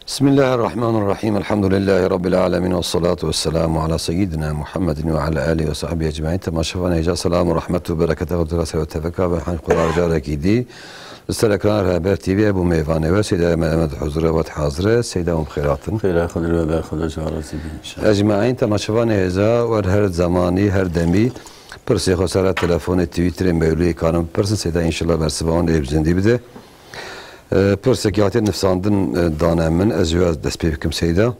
بسم الله الرحمن الرحيم. الحمد لله رب العالمين والصلاة والسلام على سيدنا محمد وعلى آله وصحبه أجمعين. تماشانا إجا سلام ورحمة وبركاته ودراسة وتفكر بحن قرار جارك دي استلكنا هبر تي في أبو ميفاني وسيدة محمد حضرة وتحاضرة سيدة خيرات خير خضر و خضر جارزي أجمعين. تماشانا إجا ورهر زماني هر دمي برسي خسارة تلفون تويتر مولي كانم برسن سيدة إن شاء الله برسبان إبزندي بده پرسکیات نفساندن دانه من ازواج دست پی بکم سیدا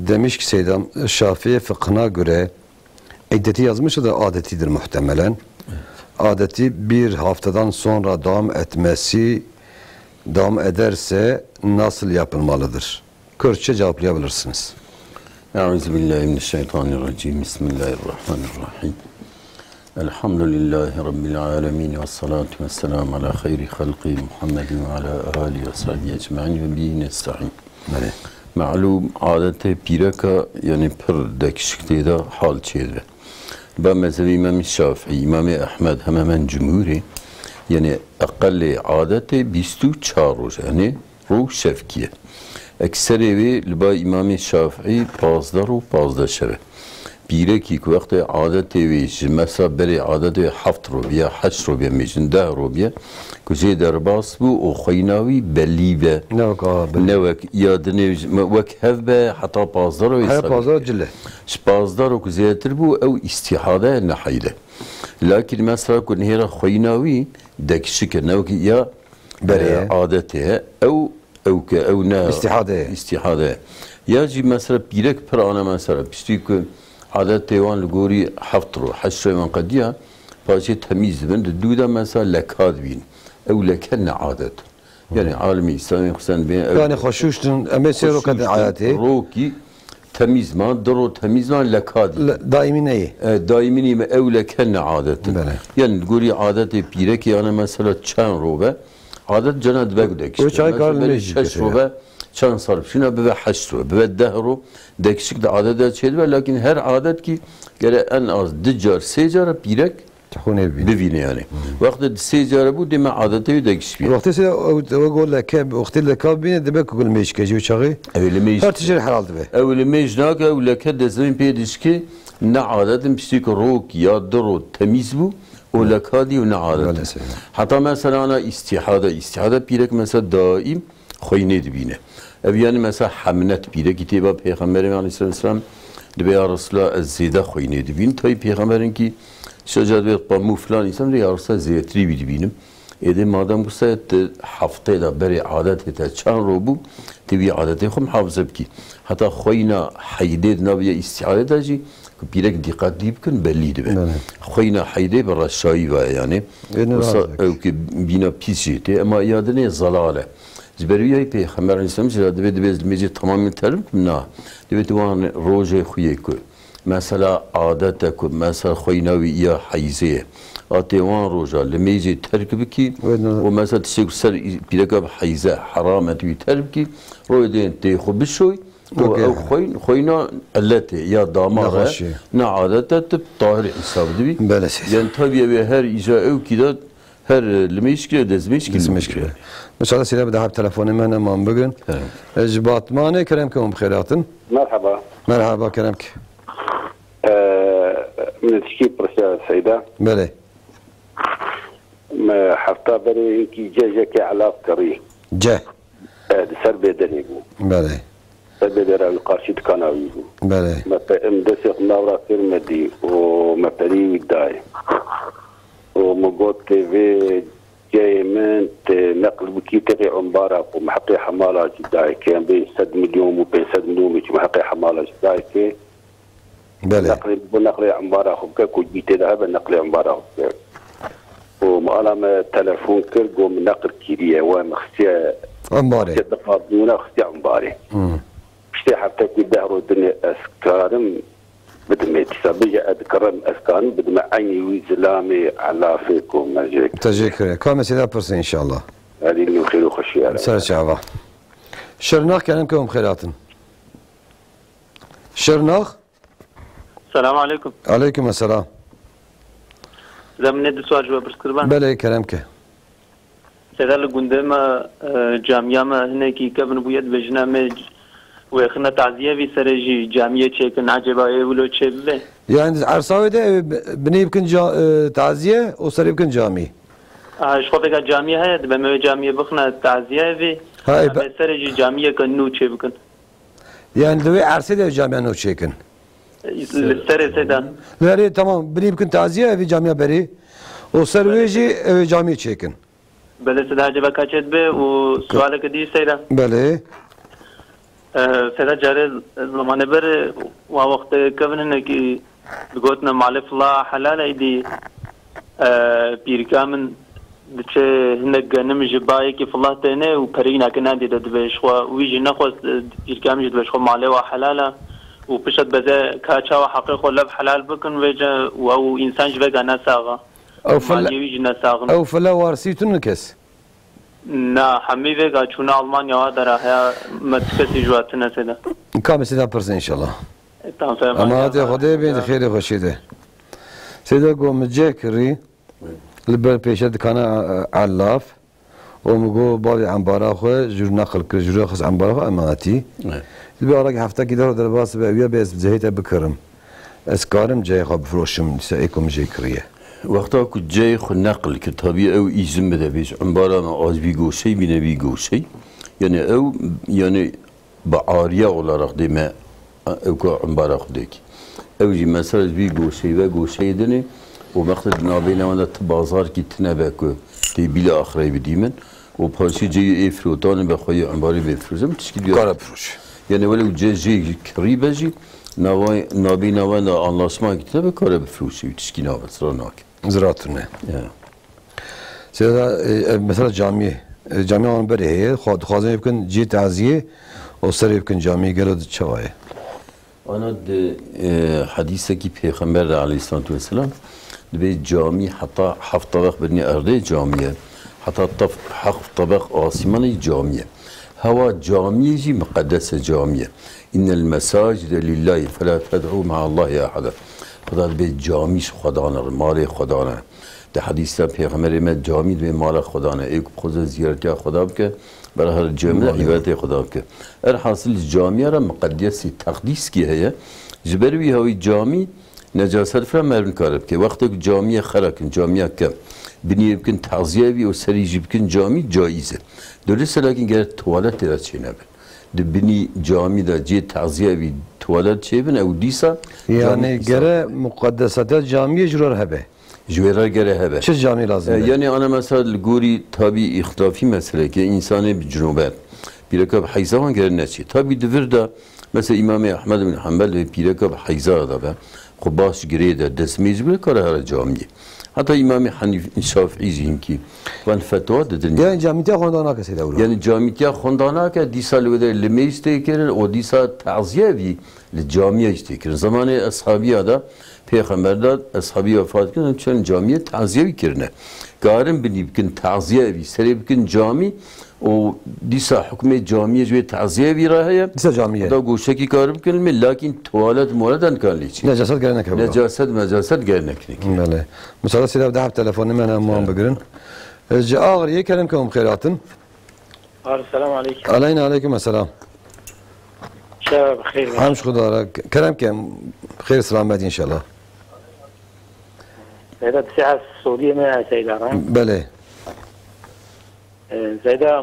demiş ki Seydam Şafii fıkhına göre iddeti yazmış da adetidir muhtemelen. Adeti bir haftadan sonra devam ederse nasıl yapılmalıdır? Kürtçe cevaplayabilirsiniz. Euzubillahimineşşeytanirracim. Bismillahirrahmanirrahim. Elhamdülillahi Rabbil alemin ve salatu ve selamu ala hayri halqi Muhammedin ve ala alihi ve sahbihi ecma'in ve bihi nesta'in. Ma'lum adete piraka yani pır dekişikliği de hal çeyre. Ben mezhebi İmam-ı Şafii, İmam-ı Ahmed hemen cumhuri yani akalli adete 24 roz yani ruh şefkiye. Ekser evi liba İmam-ı Şafii pazdar u pazda şeve. Pireki ki vakti adet evi mesela beri adet evi 7 robiye 8 robiye mecin 10 robiye kuzey derbas bu o khaynavi belli ve nevek yadını vek hevbe hatta pazdar o hep pazdar cille pazdar o kuzeytir bu ev istihade nahide lakin mesela kun hera khaynavi dekşik nevek ya beri adete ev ne istihade ya ji mesela pirek per ana mesela pistik عادت ایوان لگوری 7 رو 8 رو من قدیا پاچه تمیز بند دودا مثلا لکاد بین او لکن عادت یعنی عالمی اسلامی خصوصا بین yani خوشوشتن امسی رو کد عادتی روکی تمیز ما درو تمیز ما لکاد دائمی neyi دائمی نیم او لکن عادت یعنی لگوری عادت پیره که آن مثلا چند رو به عادت جناد بگده مثلا 6 رو به çan sarf şuna be 8 ro be 10 ro dekişik de adet çeydi ve lakin her adet ki gere en az dicar secara pirek bivine yani. Vakti secara bu deme adeti dekişik. Vakti se o gol lekab vakti lekab bine de bekul meşkeci uçağı. Evli meş. Her ticari herhalde be. Evli meş nak ev lekad de zemin peydiski ne adetin pistik rok ya dro temiz bu o lekadi ve ne adet. Hatta mesela ana istihada pirek mesela daim khoyne dibine. Ev yani mesela hamnet bile kitaba Peygamberin Aleyhisselam dibe ya Resulullah ziyade khoyne dibin tabi Peygamberin ki şecadet pamu falan insan ya Resulullah ziyetri bidibinim ede madem bu sayet haftayda beri adet ete çan robu tibi adeti khum hafızab ki hatta khoyna hayde nabiye istiade daji birek dikkat dibkin belli dibe khoyna hayde bir raşai var yani o ki bina pisiyeti ama yadine zalale Zberiye Peygamber Aleyhisselam zirade ve mecid tamamen terim kumna. Deve tuvan roje xuye ku. Mesela adete ku mesela khoynavi ya hayze. Atevan roja le mecid terkib ki o mesela tşek ser pireka hayze haramet vi terkib ki royden te khu bishoy o khoyna allati ya damara na adete tahir hesab dibi. Yani tabii ve her icra ev kida her المشكلة دز مشكلة. إن شاء الله سيدنا بدها تلفوني معنا ما بقن. إجباطماني كرمكم بخيراتن. مرحبا. مرحبا كرمك. من تشكي برسالة سيدة. بلى. ما حفظة بري إنكي جاك على كري. جا. سر بدني. بلى. سر بدرا القارشيد كانوا. بلى. ما مدسق نورا كرمدي وما بري داي. ومقود في جايمنت نقل بكيتي عمبارة ومحقي حمالة جداي كان بين 7 مليون وبين 7 مليون محقي حمالة جداي كي بلى نقل عمبارة خبك وجيتي ذهب نقل عمبارة خبك ومعلم تلفون كرقو من نقل كيريا ومخسيا عمباري دون خسيا عمباري بشتي حتى كي دهرو الدنيا أسكارم بدم تسابيجا أذكرن أسكان بدم عيني وزلامي على فيكم مجيك تجيك كم سيدا برسن إن شاء الله هذه من خير وخشية سر شعبا شرناخ كلامكم خيراتن شرناخ السلام عليكم عليكم السلام زمن ندي سؤال جواب برسكربان بلى كلامك سيدا لقندما جامعة ما هناكي كابن بويد بجنامج ويخنا تعزية في سرجي جامعة شيكن عجبا يقولوا شبه يعني عرصاوي ده بني يمكن تعزية وصار يمكن جامي شوفك جامعة هاي بما جامعة بخنا تعزية في هاي سرجي جامعة كنو شبكن يعني دوي عرسي ده جامعة نو شيكن السر سيدا لا تمام بني يمكن تعزية في جامعة بري وصار ويجي جامعة شيكن بله سيدا عجبا كاشد به وسؤالك دي سيدا بله سيدا جاري زمان بر ووقت كبن انك بقولتنا معلف الله حلال ايدي بيركامن دچه هنگ نمج باي كيف الله تنه وبرينا كنا دي دبش ويجي نخوس بيركامن دبش خو ماله وحلاله وبشت بذا كاتشا وحقيق ولا بحلال بكن وجا او انسان جبا نساغه او فلا وارسيتون نكس نا حمي ويغا چونا المانيا ودرا هيا متكسي جواتنا سيدا كام سيدا برسن ان شاء الله تمام فهم اما هاتي خدي بين خير خوشيده سيدا قوم جاكري لبر بيشد كان علاف ومقو بالي عنبارا خو جور نقل كل جور خص عنبارا خو اماتي البارك هفته كده درباس بيا بس بزهيته بكرم اسكارم جاي خو بفروشم سايكم جاكريه وقتا که جای خود نقل کتابی او ایزم بده بیش عمبارا ما آز بیگوشی بینه بیگوشی یعنی با آریا olarak دیمه او که عمبارا خوده کی او جی مثلا بیگوشی و گوشی دنه و مقصد نابین وانا بازار کی تنبه که تی بیل آخری بدیمن و پارچی جای افروتان بخوای عمباری بفروزم تشکی دیار کار بفروش یعنی ولی جای کری بجی نابین وانا انلاسمان کی تنبه کار بفروشی تشکی نابد سرا ناک زراعتونه سيدا مثلا جامعه اون بره هي خوازم يمكن جي تعزيه وصار يمكن جامعه قالوا شوايه انا حديثه كي پیغمبر عليه الصلاه والسلام به جامعه حتى حفظ طبق بني ارض جامعه حتى حفظ طبق آسماني جامعه هوا جامعه جي مقدسه جامعه ان المساجد لله فلا تدعوا مع الله احد خدا به جامیش خدانه مال خدانه در حدیث پیغمبر ما جامی به مال خدانه ایک خود زیارت خدا بکه برای هر جامعه عبادت خدا بکه حاصل جامعه را مقدس تقدیس کی هست جبروی هوی جامی نجاست فرا مرن کار بکه وقتی که جامعه خرکن جامعه که بنی بکن تعزیه بی و سریج بکن جامی جایزه درسته لیکن گر توالت را چه نبن دبني جامي دا جي تعزيه بي توالد شيبن او ديسا يعني جرى مقدسات جامية جرار هبه جويرا جرى هبه چه جامي لازم يعني انا مثلا الجوري تابي اختلافي مسألة كي انسان بجنوبات بيركب حيزان جرى نشي تابي دفردا مثلا امام احمد بن حنبل بيركب حيزان دا خباش جريدا دسميز بالكره هذا جامي حتى امام حنيف الشافعي زين كي وان فتوى ددن يعني جاميتيا خوندانا كسيدا اولو يعني جاميتيا خوندانا ك ديسا لوده لميستي كرن او ديسا تعزيه بي للجامعه يشتكرن زمان اصحابي هذا پیغمبر داد اصحابي وفات كن چن جامعه تعزيه بكرنه قارن بني بكن تعزيه بي سري بكن جامي و ديسا حكم جامعه جو تعزيه بي راهي ديسا جامعه دا گوشکی کار بکن لكن توالد موردن کار لیچی نجاست گرنك نجاست گرنك بله مثلا سيدا بدها تليفون من امام بقرن اغر يكلمكم خيراتن السلام عليكم عليكم السلام شباب بخير حمش خدا كلامكم بخير سلامات ان شاء الله سيدة الساعة السعودية ما سيدة بله سيدة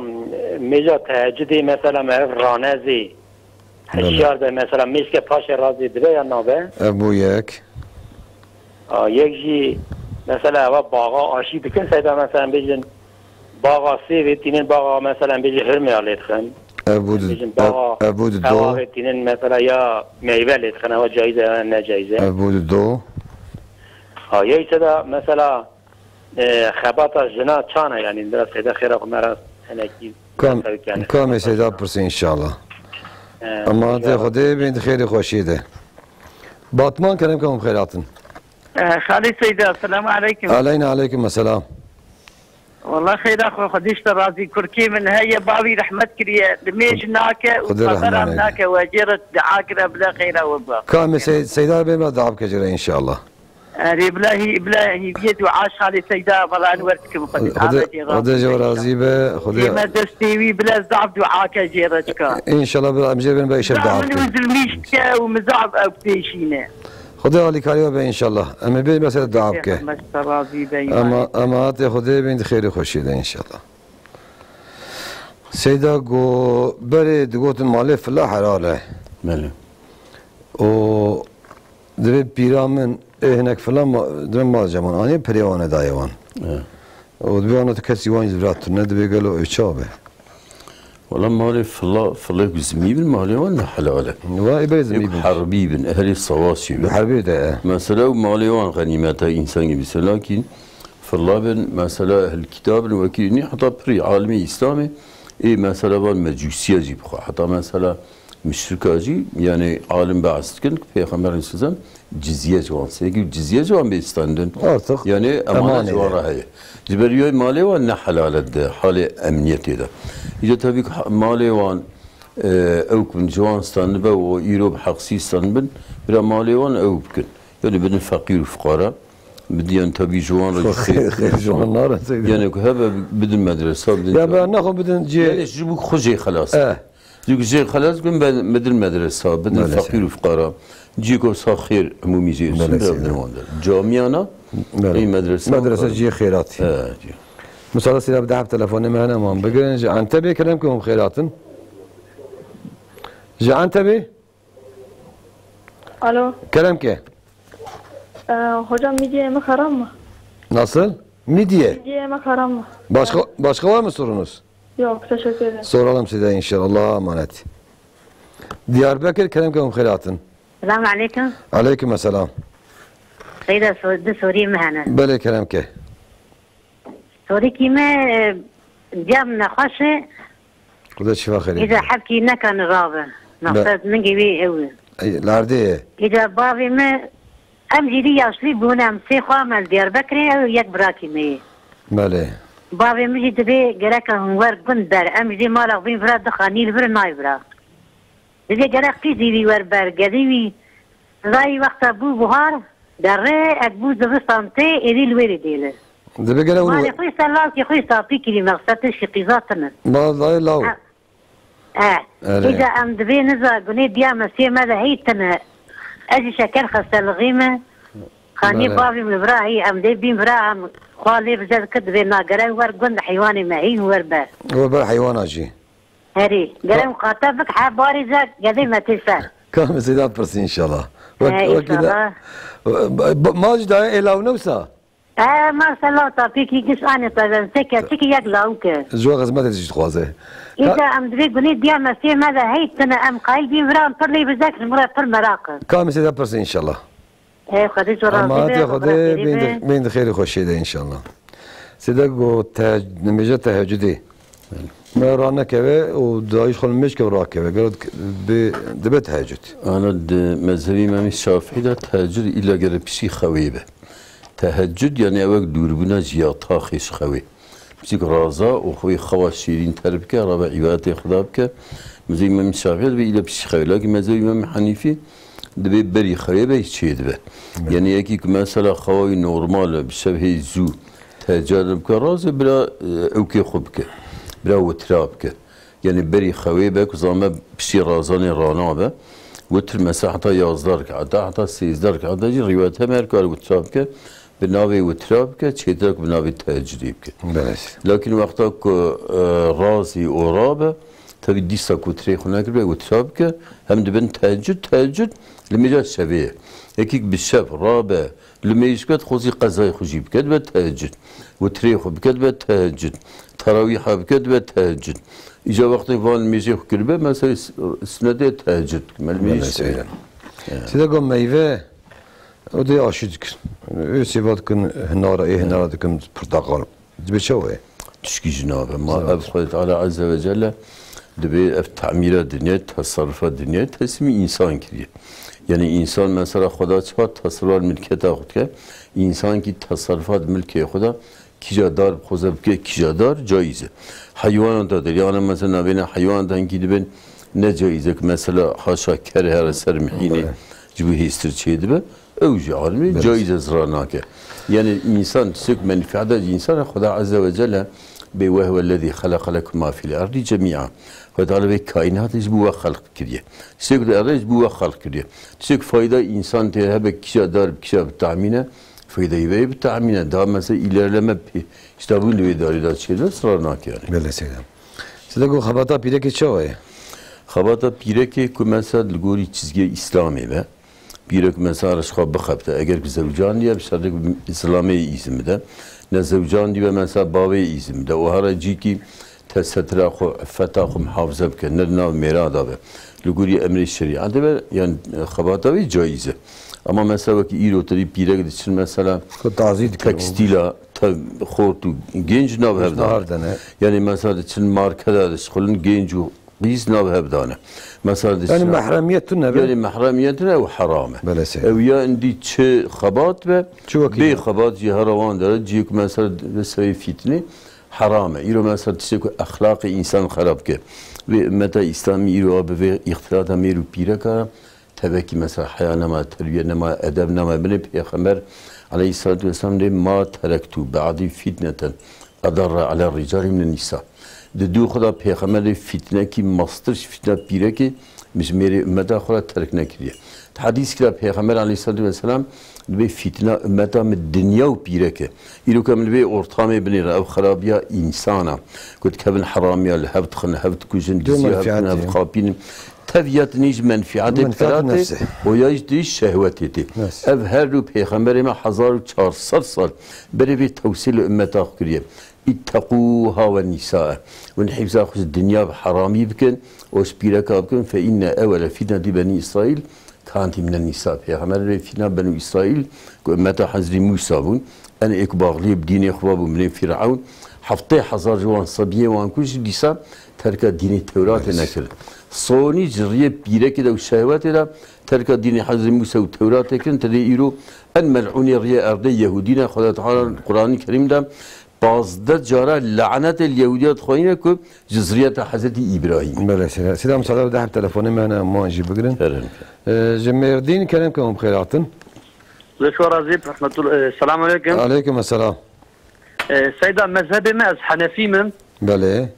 ميجا تهجدي مثلا معرف رانازي حشيار ده مثلا ميشكا باشا رازي دبي يا نابه ابوياك يجي مثلا و باغا آشی بکن سیدا مثلا بجن باغا سیوی تینین باغا مثلا بجن هرمی آلید خن ابود دو باغا تینین مثلا یا میوه لید خن و جایزه یا نجایزه ابود دو یه سیدا مثلا خبات جنا چانه یعنی در سیدا خیره خو مرا هنکی کام سیدا پرسی انشاءالله اما ده خوده بینت خیلی خوشیده باطمان کنم کم خیراتن خالي سيدة السلام عليكم. عليكم السلام. والله خير اخو خديشت رازي كركي من هي بابي رحمت كريه لميش ناكه وصبر ناكه وجرت دعاكره بلا خير وبا. كامل سيدار بين دعاب كجري ان شاء الله. اري بلاهي بيد وعاش على سيدا والله انورتكم خدا جو راضي به خدا ما دستي بلا زعب دعاك جيرتك ان شاء الله مجيبن بايش دعاك مزلميش ومزعب او بتيشينه خدا عليك عليه ان شاء الله اما بي بس دعاك اما هات خدا بين خير خوشي ان شاء الله سيدا جو بري دغوت مال فلا حلاله بله و دبي بيرامن هناك فلان درم مال جمان اني بريوانه دايوان و دبي انا تكسي وين زرات ندبي قالوا اشابه والله مالي فلا زميب المالي وانا حلاله واي بي زميب حربي بن اهل الصواسي حربي ده مثلا مالي وان غنيمات انسان بس لكن فلا بن مثلا الكتاب الوكيل حتى بري عالمي اسلامي اي مثلا وان مجوسيه جيب حتى مثلا مشركاجي يعني عالم بعث كن پیغمبر اسلام جزيه جوان سيجي جزيه جوان بيستندن يعني امانه جوان هي جبريوي مالي وان حلال ده حال امنيتي ده اذا تبي مالي وان او كن جوان استنبه و يروب حقسي استنبن بلا مالي وان او بكن يعني بدن فقير وفقراء بدي ان تبي جوان خير جوان نار يعني هذا بدن مدرسه بدن يا ناخذ بدن جي يعني جيبوك خجي خلاص جي خلاص كن بدل مدرسه بدل فقير وفقراء جيكو صاخير عمومي جي جامعنا اي مدرسه جي خيرات مثلا سيدا بدها بتليفوني معنا ما بقرن جي عن تبي كلامكم خيرات جي عن تبي الو كلامك hocam midye mi haram mı? Nasıl? Midye. Midye yemek haram mı? Başka var mı sorunuz? Yok, teşekkür ederim. Soralım size inşallah. Allah'a emanet. Diyarbakır kelamkum khairatın. Selamun aleyküm. Aleyküm selam. Sayıda Suriye mehane. Bele kelamke. Suriye kime diyam nakhaşı. Kuda şifa khairin. İza habki nekan rabı. Naqsad min gibi evi. Lardi. İza babimi ام جدي يصلي بونام سيخوا مال دياربكر او يك براكي مي بله بابي مجي تبي جراك هنور بندر ام جدي مالك بين فرا دخاني البر نايبرا دبي جراك تيجي ور بر قديمي زي وقت ابو بهار دري ابو دبستانتي ادي الويري ديله دبي جراك ما خوي سلاك خوي صافي كلي مقصد شقيزاتنا ما لا لا اذا ام دبي نزا قني ديام سي ماذا هيتنا اجي شكل خسر الغيمه خاني بابي من براهي ام دي بين براهم خالي بزاد كدبي ناقرا ورقن حيواني معين وربا وربا حيوان اجي هري قرا قاتبك حباري زاد قدي ما تنسى كم زيادات برسي ان شاء الله وكذا ما جدا الا ونوسا ما صلاه طابيكي كيس انا طبعا تكي يقلاوك جو غزمات تجي تخوازه إذا أم دري قني ديما سي ماذا هيت أنا أم قايدي فرام طرلي بذاك المرة طر مراقب كم سيدا برسي إن شاء الله إيه خديت ورا ما خدي بين خير خوشي ده إن شاء الله سيدا قو نمجة تهجدي ما رانا كذا ودايش خل مش كبرا كذا قالت دبت تهجد أنا مذهبي ما مش شافعي ده تهجد إلا قرب شيء خويبه تهجد يعني أوقات دوربنا زياطة خيش خوي بسيك رازا وخوي خواش شيرين تربكه ربع عبادة خدا بكه مزي إمام الشافعي دبي إلى بشي خوي لكن مزي إمام حنيفي دبي بري خوي بيش شيء دبه يعني يكيك مثلا خوي نورمال بشبه زو تهجد بكه رازا بلا أوكي خبكه بلا وترابكه يعني بري خوي بك زعما بشي رازاني رانا به وتر مساحته 11 كعده حتى 13 كعده جي روايتها مالك وترابكه بناوي وترابك تشيدك بناوي تهجديبك لكن وقتك رازي ورابه تبي ديسك وتريخ هناك وترابك هم دبن تهجد لمجال شبيه هيك بالشاب رابه لما يشكت خوزي قزاي خجيب كدبه تهجد وتريخ بكدبه تهجد تراويح بكدبه تهجد اجا وقت فان ميجي كلبه مثلا سنده تهجد ملميش سيدا قوم ميوه ودي اشيدك سيبات كن هنارا هنارا دكم برتقال دبي شوي تشكي جنابه ما ابخذ على عز وجل دبي تعمير الدنيا تصرف الدنيا تسمي انسان كريه يعني انسان مثلا خدا چه تصرفات ملکیت خود که انسان کی تصرفات ملک خدا کیجادار خوزب که کیجادار جایزه حیوان دادر يعني مثلا بين حيوان دانكي دبن نجايزك مثلا حاشا كره هر سر محينه جبو هيستر چه دبه اوج عالمي جائزة زراناك يعني إنسان تسك منفعة إنسان خدا عز وجل وهو الذي خلق لكم ما في الأرض جميعا خدا به كائنات بوا خلق كريه تسك الأرض بوا خلق كريه تسك فايدة إنسان تهب كشا دار بكشا بتعمينه فايدة يبي بتعمينه دا مثلا إلى اشتابون لوي داري دا شيء زراناك يعني بله سلام سلگو خباتا پیرکی چوه؟ خباتا پیرکی که مثلا لگوری چیزی اسلامی به پیرک مثلا رشخاب بخبته اگر که زوجان دیه بشرط اسلامی ایزم ده نه زوجان دیه مثلا باوی ایزم ده و هر جی کی تستر خو فتا خو محافظه بکن نه ناو میرادا به لگوری امر شریعت به یعنی خباتا وی جایزه اما مثلا وقتی ایرو تری پیرک دیشن مثلا تعزید تکستیلا خورتو گنج نابهدانه یعنی مثلا دیشن مارکه دارش خلون گنج و قیز نابهدانه مثلا يعني محرمية نبي يعني محرميتنا وحرامه بلا سي او يا عندي تش خبات به بي خبات جي هروان داره جيك مثلا بسوي فتنه حرامه يرو مثلا تشكو اخلاق انسان خراب كه متى اسلامي يرو به اختلاط ميرو بيركا تبكي مثلا حياه نما تربيه نما ادب نما ابن پیغمبر عليه الصلاه والسلام ما تركت بعد فتنه اضر على الرجال من النساء دو خدا پیغمبر فتنه کی ماستر فتنه پیره کی مش میری امتا خدا ترک نکریه حدیث که پیغمبر علیه السلام به فتنه امتا من دنیا و پیره که ایرو کامل به ارتامه بنیر او خرابیا انسانا کد کبن حرامیا لحبت خن حبت کجن دزیا حبت خابین تفیات نیج منفعت تراته و یاش دیش شهوتی تی اف هر رو پیغمبر ما 1400 سال بری به توسیل امتا کریه اتقوها والنساء ونحفظ أخذ الدنيا بحرامي بكن وسبيركا بكن فإن أول فتنة بني إسرائيل كانت من النساء في فتنة بني إسرائيل متى حزر موسى بون أنا إكبار لي بدين إخواب من فرعون حفظي حزار جوان صبية وان كلش ديسا ترك دين التوراة نكر صوني جرية بيرك دا وشهوات دا ترك دين حزر موسى والتوراة كن تدي إيرو أن ملعوني ريا أرضي يهودين خدا تعالى القرآن الكريم دا بازده جارا لعنت اليهوديات خوينه كو جزرية حضرت إبراهيم. بله سلام صلاة ده تلفوني معنا ما نجيب بقرن. جمير الدين كلامكم بخيراتن. زشوا رازيب رحمة الله السلام عليكم. عليكم السلام. سيدا مذهبي ما حنفي من. بله.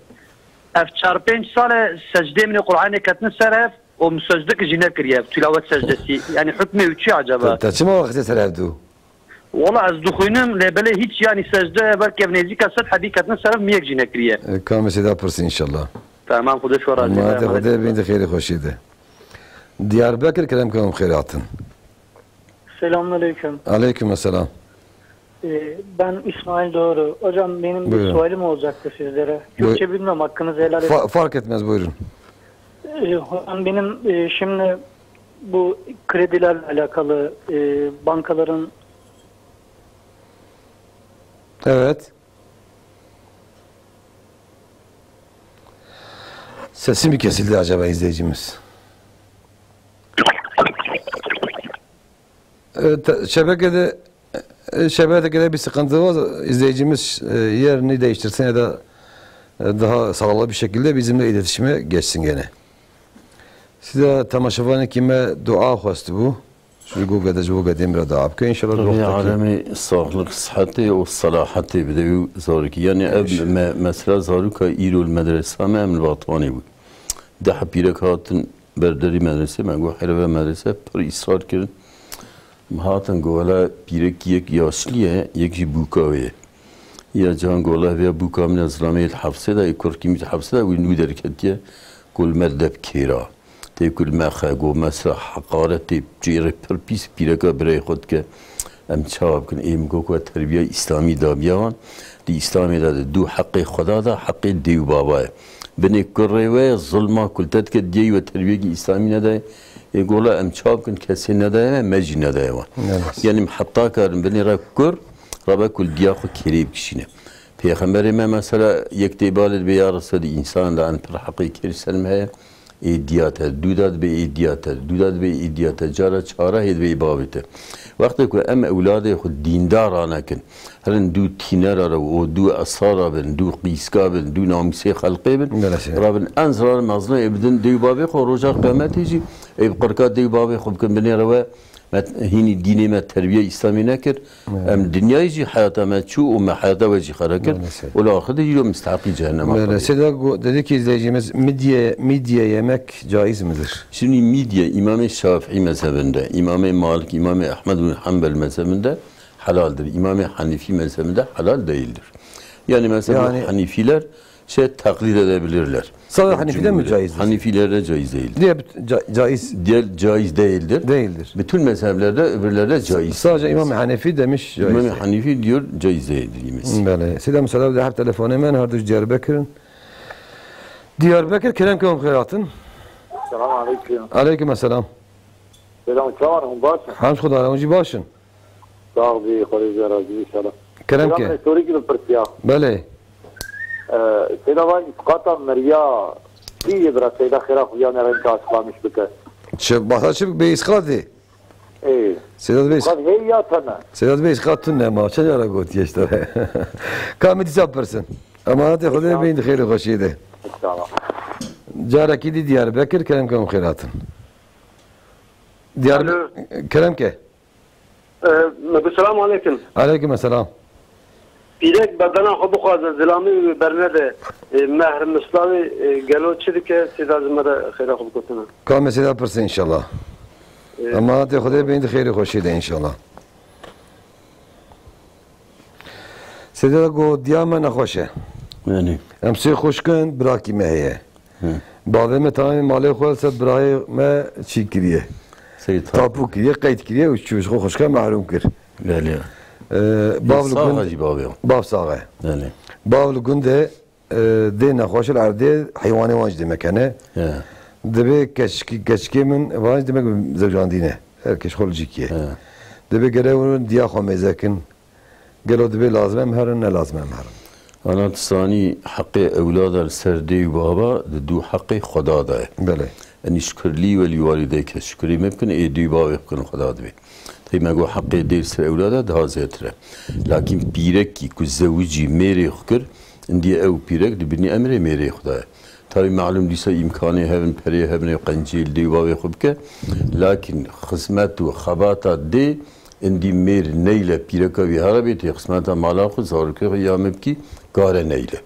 افتشار 5 سال سجدة من القرآن كتن سرف ومسجدك جينا كريا تلاوة سجدتي يعني حكمي وشي عجبا. تشما وقت سرف دو. والله از دخوینم لبله هیچ یعنی سجده بلکه نزدیک است حقیقتا صرف میک جنه کریه کام سیدا پرس ان شاء الله تمام خدا شو راضی ما تفضل بنت خیر خوشیده Diyarbakır kelamkum خیراتن Selamünaleyküm. Aleykümselam. Ben İsmail Doğru. Hocam benim bir sualim olacaktı sizlere. Türkçe bilmem hakkınızı helal edin. Fark etmez buyurun. Hocam benim şimdi bu kredilerle alakalı bankaların Evet. Sesi mi kesildi acaba izleyicimiz? Şebekede bir sıkıntı var. İzleyicimiz yerini değiştirsin ya da daha sağlıklı bir şekilde bizimle iletişime geçsin gene. Size tamaşavanı kime dua hostu bu? شو قد جو قد يمرض عبك إن شاء الله يا عالمي صاحلك صحتي وصلاحتي بدو زارك يعني مثلا زاروك إيرو المدرسة ما من الوطني بود ده حبيرك هاتن بردري مدرسة ما جو حرفة مدرسة پر إصرار كرن هاتن قولا بيرك يك ياشليه يكجي بوكاوي يا جان قولا ويا بوكا من أزرامي الحفصة ده يكور كيميت الحفصة ده وينو دركتيه كل مردب كيرا تيكل ما خاقو مسرح حقارتي بجيري پرپیس پیرکا برای خود که ام چاوب کن ایم گوکو تربیه اسلامی دابیان دی اسلامی دا دو حق خدا دا حق دیو بابای بنی کروی ظلما کلتت که دیو تربیه اسلامی ندای يقول ام چاوب کن کسی ندای مجی ندای وان یعنی محطا کارن بنی را کر رابا کل دیاخو کریب کشینه پیغمبر ما مثلا یک دیبالت بیا رسول انسان لان پر حقی کری سلم هیا ایدیات دوداد به ایدیات جارا چاره هید به بابته وقتی که ام اولاد خود دیندارانه کن هرن دو تینر و دو اصارا بن دو قیسکا بن دو نامسی خلقی بن رابن انزرار مزنه ابدن دیو بابی خو روزا قیامتی جی اب قرکات دیو بابی خوب کن بنی روا هینی دینی ما تربیه اسلامی نکرد ام دنیای جی حیات ما چو و ما حیات و جی خرا کرد ولی آخر دیگه مستحقی جهنم. بله سیدا dedi ki izleyicimiz midye yemek caiz midir? Şimdi midye İmam-ı Şafii mezhebinde, İmam-ı Malik, İmam-ı Ahmed bin Hanbel mezhebinde halaldir. İmam-ı Hanifi mezhebinde halal değildir. Yani mesela Hanifiler taklit edebilirler. Sadece Hanifiler mi caizdir? Hanifilerde caiz değildir. Diğer caiz. Diğer caiz değildir. Değildir. Bütün mezheplerde öbürlerde caiz. Sadece İmam Hanifi demiş caiz. İmam Hanifi diyor caiz değildir yemesi. Bəli. Selam selam da hep telefonu men hardır Diyarbakır'ın. Diyarbakır Kerem Kavim Khairatın. Selamun aleyküm. Aleyküm selam. Selam çağırın başın. Hamd Xuda onji başın. Sağ ol bir kolayca razı inşallah. Kerem ki. Selam soru gibi pertiya. Bəli. Selam var iskata Maria ki bra seyda khira xuya ne renk aslamış bike. Bahsaçı be iskati. Sedat Bey. Qad heya tana. Sedat Bey iskatın ne ma çara got yeşte. Kamit sapırsın. Amanat Xuda beyin xeyir xoşiydi. İnşallah. Caraki di Diyarbakır Kerem Kavim Khairatın. Diyarbakır Kerem ke. Selamun aleyküm. Aleyküm selam. Pirek badana xo bixwaze zilami bernede mehr mislavi gelo çi dike sida zimada xeyra xo bikotine. Kam mesela pırsın inşallah. Ama te Xuda beyin xeyir xoşiydi inşallah. Seda go diyama naxoşe. Yani. Em se xoşkın bırakı me heye. Bazı me tamam mali xolsa bırakı me çi kiriye. Tapu kiriye, kayıt kiriye, uçuş xoşkın mahrum kir. Bəli. Bav sağa. Bəli. Bav günde de naxoş arde hayvanı vanc demek ne? Debe keşki min vanc demek zevcandine. Herkes xolcikiye. Debe gere diya xamezekin. Gelo debe lazım herın ne lazım herın. أنا تصاني حق أولاد السردي وبابا دو حق خدا ده. بله. أن يشكر لي ولوالديك شكري ممكن إيدي بابا يمكن خدا ده. طيب ما جو حق دير سر أولاده ده زيتره. لكن بيرك كي كزوجي ميري خكر عندي أو بيرك دبني أمري ميري خدا. طيب معلوم ليس إمكاني هبن بري هبن قنجيل دي بابا يخبك. لكن خدمات وخباطات دي عندي مير نيلة بيرك ويهربت خدمات مالاخو زارك يامب كي gare neyle.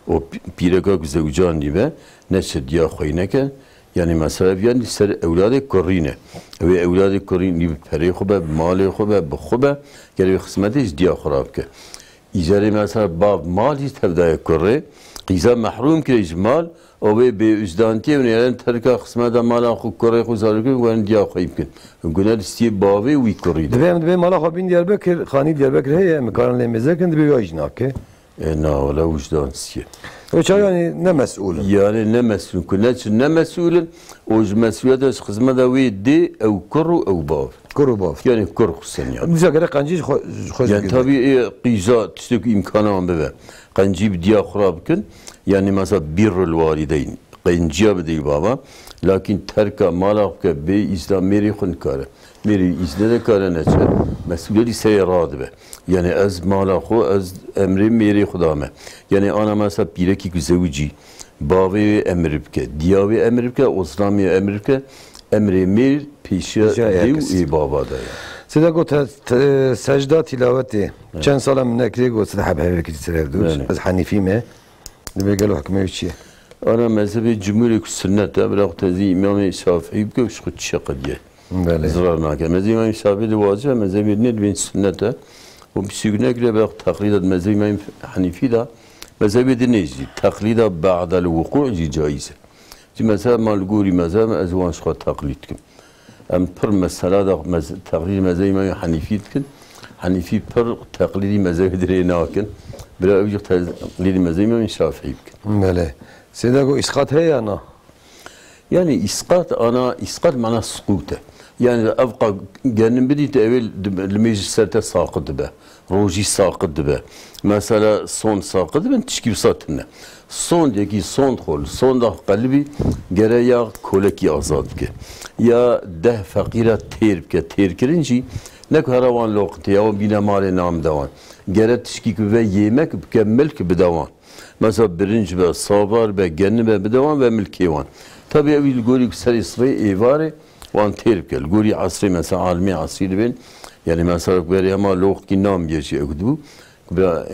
O pireka zevcan diye neçe diye khoyneke yani mesela yani ser evladı korine ve evladı korin gibi peri khobe mali khobe bu khobe geri hizmeti diye xarab ke. İcari mesela bab mali tevdaya korre qiza mahrum ki icmal o ve be üzdantiye ve yani terka hizmete mala khu korre khu zarke ve diye khoyibkin. Günel istiye babi ve koride. Debe mala khu bin Diyarbakır khani Diyarbakır heye mekan lemezekin debe yajnake. Na valla vicdan siye. O çay yani ne mesul? Yani ne mesul? Kuneçin ne mesulün? O mesuliyete hizmete ve de ev kuru ev bav. Kuru bav. Yani kuru kusen yani. Bize göre kancı hoş. Yani tabii qiza tüstük imkanı an bebe. Kancı bir diye xurabkın. Yani mesela birrul valideyn. Kancıya bedey baba. Lakin terka malak be İslam meri khun kare. Meri izne kare neçe. Mesuliyeti seyirad be. Yani az malakho az emri meri xudame. Yani ana mesela bireki güzevci. Bavi emribke. Diyavi emribke. Oslami emribke. Emri mir pişe dev babada. Seda got secda tilaveti. Çen salam nekri got seda habebe ki tsrevdu. Az Hanifi me. Debe galo hükme içi. Ana mezhebi cumhuriyet sünnet de bırak tezi İmam-ı Şafii ki şu şakadiye. Bəli. Zırar nakə. Mezhebi İmam Şafii de vacib mezhebi ne bin sünnete. O psikine göre bırak taklit et mezhebi İmam Hanifi de mezhebi de neydi? Taklida ba'dal vuku' caiz. Şimdi mesela malguri mezheb ezvan şu taklit kim. Am per mesela da taklit mezhebi İmam Hanifi kim. Hanifi per taklidi mezhebi de nakin. Bırak öbür taklidi mezhebi İmam Şafii kim. Bəli. Seda go iskat heye ana. Yani iskat mana sukute. Yani avqa genin biri de evvel mecliserde sakıdı be. Roji sakıdı be. Mesela son sakıdı ben tişkil satınne. Son diye ki son kol. Son da kalbi gere ya koleki azad ke. Ya deh fakira ter kirinci ne karavan lokti ya bina mali nam davan. Gere tişkil ve yemek mükemmel ki bedavan. Mesela birinci be sabar be genin be bedavan ve milkivan. Tabii evvel gorik ser isri evare وان تيرك الجوري عصري مثلا عالمي عصري بين يعني مثلا بري هما لوق كي نام يجي اكدو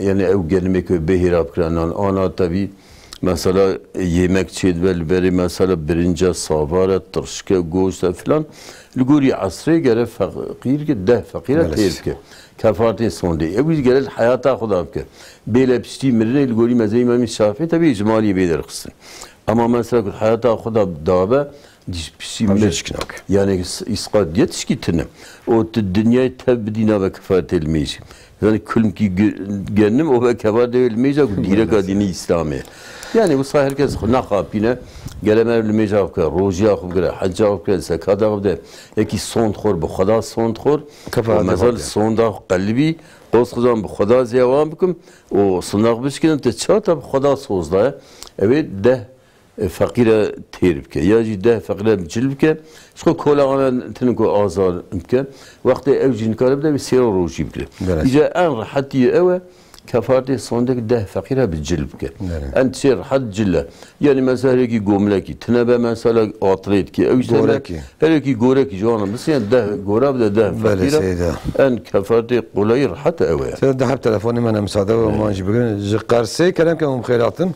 يعني او gelmek behirap kranan ana tabi mesela yemek çedvel beri mesela birinci savara tırşke goşta filan الجوري عصري جرى فقير كده فقيرة تيرك كفارتي صندي أبوز جرى الحياة خدا بك بلا بشتي مرنا الجوري مزاي ما مش شافي تبي إجمالي بيدر خصن أما مثلا الحياة خدا بدابة ديش بشتي مرنا يعني إسقاط يتشكي تنا والدنيا تبدينا بكفارة الميج يعني كل كي جنم أو بكفارة الميج وديرة قاديني إسلامي يعني bu sayı herkes ne kapine gelemez mecaz kır, rojiya kır, hacca kır, zekata kır, eki son khor, bu Xuda son khor, mesela son da kalbi, dost kızım bu Xuda ziyavam bikim, o sınav biçkin te çata bu Xuda sozda, evet de fakire terip ke, ya de fakire cilb ke, şu kolağına tınko azar ke, vakti evcin karib de bir seyir roji bile. İca en rahati eve كفارتي صندوق ده فقيرة بالجلب أنت سير حد جلة يعني مثلا هيك جملكي تنبأ مثلا عطريت كي أو يسمى هيك جورك جوانا بس يعني ده جورا بده ده فقيرة أن كفارتي قليل حتى أوي سيد حب تلفوني من مساعدة وما نجيب قرصي كلام كم خيراتن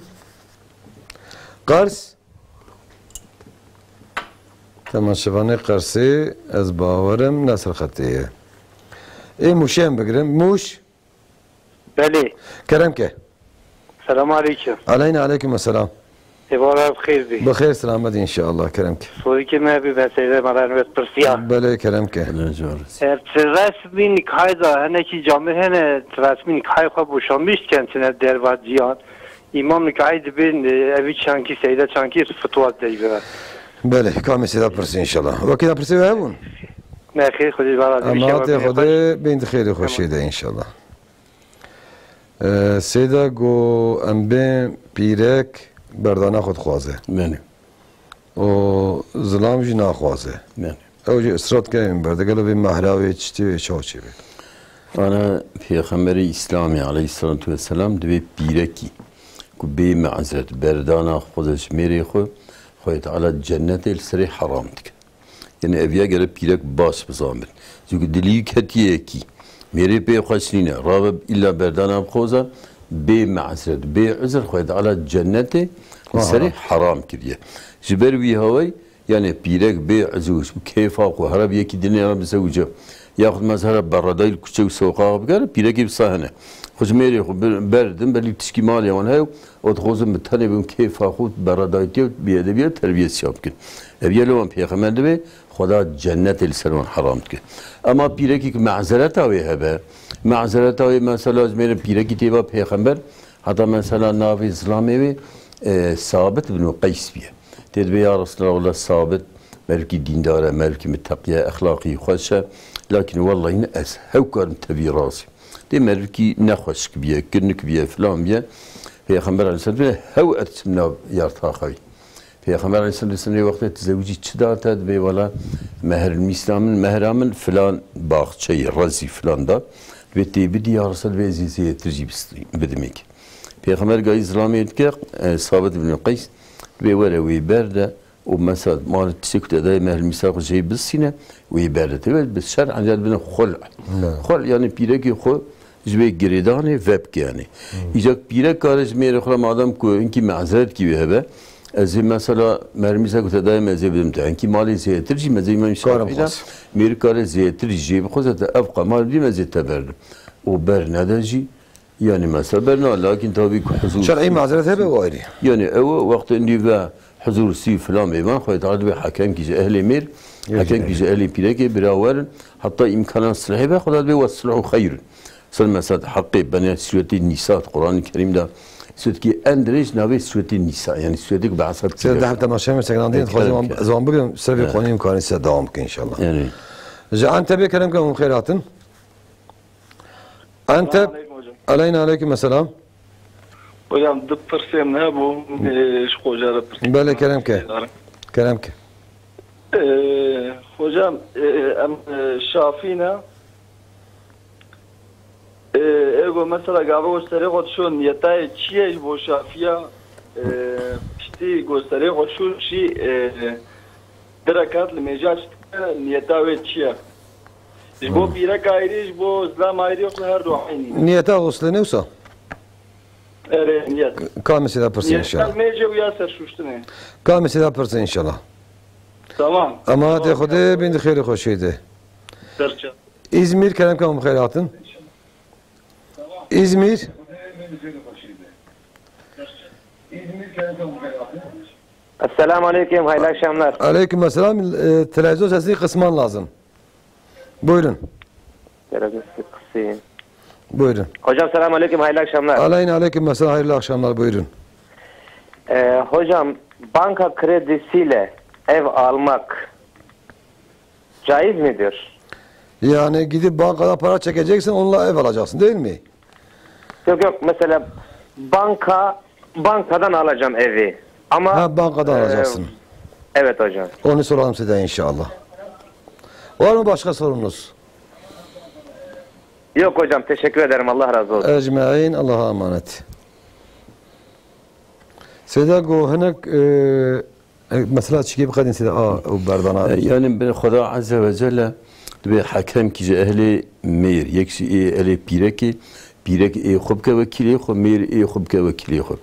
قرص تمام شفاني قرصي از باورم نصر خطية إيه مشين بقرم موش بله كرمك السلام عليكم عليكم السلام تبارك بخير بي بخير سلامتي ان شاء الله كرمك صوري كما بي بسيدة مرانوات برسيا بله كرمك رسمي نكاي دا هنه كي جامعه هنه رسمي نكاي خواه بوشانبیشت کنتنه در وادیان امام نکاي دبین اوی چانکی سيدة چانکی فتوات دي بره بله كامل سيدة برسي ان شاء الله وكذا برسي وهبون ما خير خدي برا امات خدي بنت خير خوشيده ان شاء الله سیدا گو ام بین پیرک بردانه خود خوازه منه و ظلام جی نخوازه منه او جی اصرات کنیم برده گلو بین محلاوی چتی و چاو چی بید أنا پیغمبر اسلامی علیه الصلاة والسلام دبی پیرکی کو بی معذرت بردانه خودش میری خواهد على جنت السری حرام دک یعنی اویا گره پیرک باش بزامر زوگ دلیو کتیه کی میری پی خوشنینه رابط إلا بردانا بخوزا بمعذرت بعذر خواهد على جنة سري حرام كريه جبر وي هواي يعني بيرك بعزوش كيفا وهرب يكي دنيا رب زوجه ياخذ مثلا برداي الكوتشي وسوقا بقال بيرك بصهنه خوش ميري بردم بلي تشكي مالي وان هاي وتخوزم بتاني بهم كيفا خود برداي تيو بيدبيه تربيه شابكن ابي لو بيغمر دبي خدا جنة السلون حرام كه اما بيركي معذرت اوي هبه معذرت اوي مثلا زمير بيركي تيبا پیغمبر حتى مثلا نافي اسلامي ثابت بن قيس بيه تدبي يا رسول الله ثابت ملكي دينداره ملكي متقيه اخلاقي خوشه لكن والله إن هوكر تبي راسي دي ملكي نخوش بيه كنك بيه فلان بيه پیغمبر عليه الصلاه والسلام هو ارتمنا يرتاخوي پیغمبر علیه السلام وقت تزوجی چه داد به ولا مهر میسلامن مهرامن فلان باغچه رزی فلان دا به تیبی یا رسول به زیزی ترجیب بدمیک پیغمبر گاهی اسلامیت که ثابت بن قیس به ولا وی برده و مثلا ما تسكت ده مهر میساق جای بسینه وی برده تبع بس شرع عند بن خل يعني پیرکی خو جبه گریدانه وب يعني ایجا پیرک کارش میره خلا مادام کو اینکی معذرت کی به از مثلا مرمیسا گفته دایم مزه بدم تا اینکه مالی زیادتر جی مزه من شکایت میره کار زیادتر جی بخواد تا ابقا مال بی مزه تبرد و بر نداجی يعني مثلا برنا لكن تابي حضور شرعي معذرة هبه وغيري يعني او وقت اندي و حضور سي فلان بيمان خويا تعرض حكام كي اهلي مير حكام كي اهلي بيلاكي براور حتى امكانات صلحه خذ به والصلح خير صل مثلا حقي بني سوره النساء القران الكريم ده سوره كي اندريج ناوي سوره النساء يعني سوره بعصر سيد ده حتى ماشي سكندين خذ زوام بقى سبب قانون امكاني دوام ان شاء الله يعني جاء انت بكلامكم خيرات انت عليكم السلام hocam dıptırsam ne bu şu hocalar بله كلامك hocam şafina ego mesela gavur gösteri koşun yatay çiye bu şafiya pişti gösteri koşun şi derakat lemecaj niyeta ve çiye. Bu pirek ayrı, bu İslam ayrı yoksa her dua aynı. Niyeta gusle ne olsa? Evet, niyet. Kamisi de yaparsın inşallah. Niyet kalmayınca uyarsa şuştu ne? Kamisi de yaparsın inşallah. Tamam. Ama de Xude bin de xeyri hoşeydi. Serçe. İzmir kerem kamım xeyratın. İzmir. Esselamu Aleyküm, hayırlı akşamlar. Aleyküm selam. Televizyon sesini kısman lazım. Buyurun. Televizyon sesini kısayım. Buyurun. Hocam selamun aleyküm, hayırlı akşamlar. Aleyküm selam, hayırlı akşamlar, buyurun. Hocam, banka kredisiyle ev almak caiz midir? Yani gidip bankadan para çekeceksin, onunla ev alacaksın değil mi? Yok, mesela bankadan alacağım evi. Ama ha, bankadan alacaksın. Evet hocam. Onu soralım size inşallah. Var mı başka sorunuz? Yok hocam, teşekkür ederim, Allah razı olsun. Ecmaîn, Allah'a emanet. Seda go henek mesela çiki bqadin seda o berdana. Yani ben Xuda azze ve celle be hakem ki ehli mir yekşi ehli pirek خوب که وکیلی خو میر خوب که وکیلی خو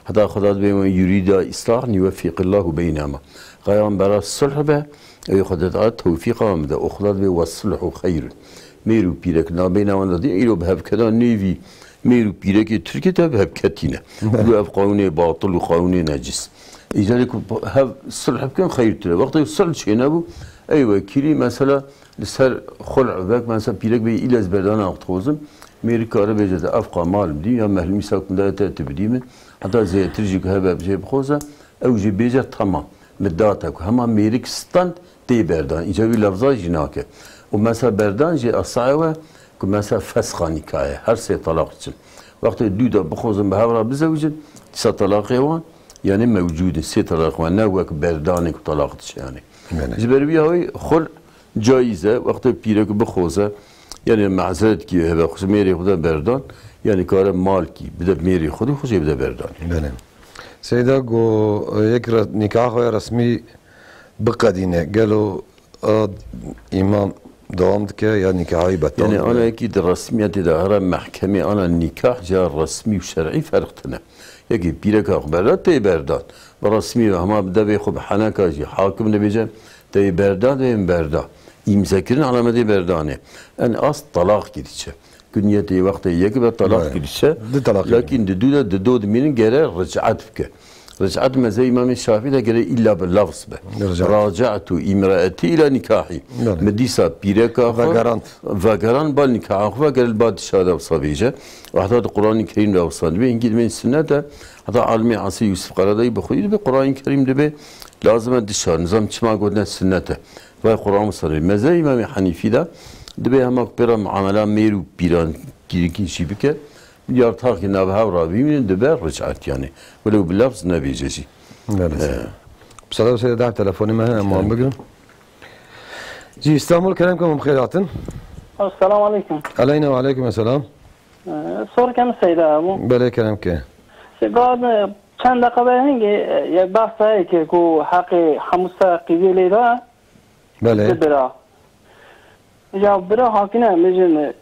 حتی خدا به ما یرید اصلاح نیوفق الله بینما قیام برای صلح به خدا توفیق آمده و خدا به والصلح خیر میرو پیرک نابینوان دادی ایرو به کدا نیوی میرو پیرک ترکی تا به کتینه و اف قانون باطل و قانون نجس ایجادی که هف صلح بکن خیر تره وقتی صلح چه نبود ای وکیلی مثلا لسر خلع وقت مثلا پیرک به ایل از بردان آقتوزم میری کاره بجده افقا مال بدی یا محلی ساکن داره تبدی من حتی زیترجی که هبه بجه بخوزه او جی بجه تمام مداته که همه میریک ستند دی بردان اینجا بی لفظای جناکه و مثلا بردان جی اصعوه که مثلا فسخانی که هر سه طلاق چن وقتی دو دا بخوزن به هورا بزوجن سه طلاقی وان یعنی موجوده سه طلاق وان نه وک بردانی که طلاق چه یعنی جبربی های خل جایزه وقتی پیره که بخوزه yani mazeret ki heve khus meri khuda berdan yani kare mal ki bide meri khudu khus bide berdan bele seyda go yek nikah ve resmi bqadine galo imam devam ke ya nikahı batal yani ana ekid resmiyeti de ara mahkeme ana nikah ja resmi ve şer'i farqtına yeki birek akhbarat te berdan ve resmi ama bide be khub hanaka ji hakim ne beje te berdan ve berdan İmzakirin alameti berdane. En az talak gidişe. Günyeti vakti yeki ve talak gidişe. Lakin de do minin gere rıc'at fike. Rıc'at meze İmam-ı Şafii de gere illa bir lafz be. Raca'tu imraeti ila nikahi. Medisa pireka ve garan bal nikahı ve gere badişah da sabice. Ve hatta Kur'an-ı Kerim de avsan be. İngilizce sünnete hatta almi asi Yusuf Karadayı bخوید به قرآن کریم de lazım dışarı nizam çıma godne sünnete. ve Kur'an sarı meze İmam Hanifi de dibe hamak pera muamela meru piran ki şibike yar tak ki nav havra bimin dibe rıc'at yani böyle bir lafz ne bicesi بصلاة سيدة دعم تلفوني معنا أمام بقرم جي إستانبول كلام كم خيراتن السلام عليكم علينا وعليكم السلام صور كم سيدة أبو بله كلام كه بعد چند دقیقه هنگی یک بحث هایی که کو حق خمسه قبیله را بله برا یا برا حاکینه میجن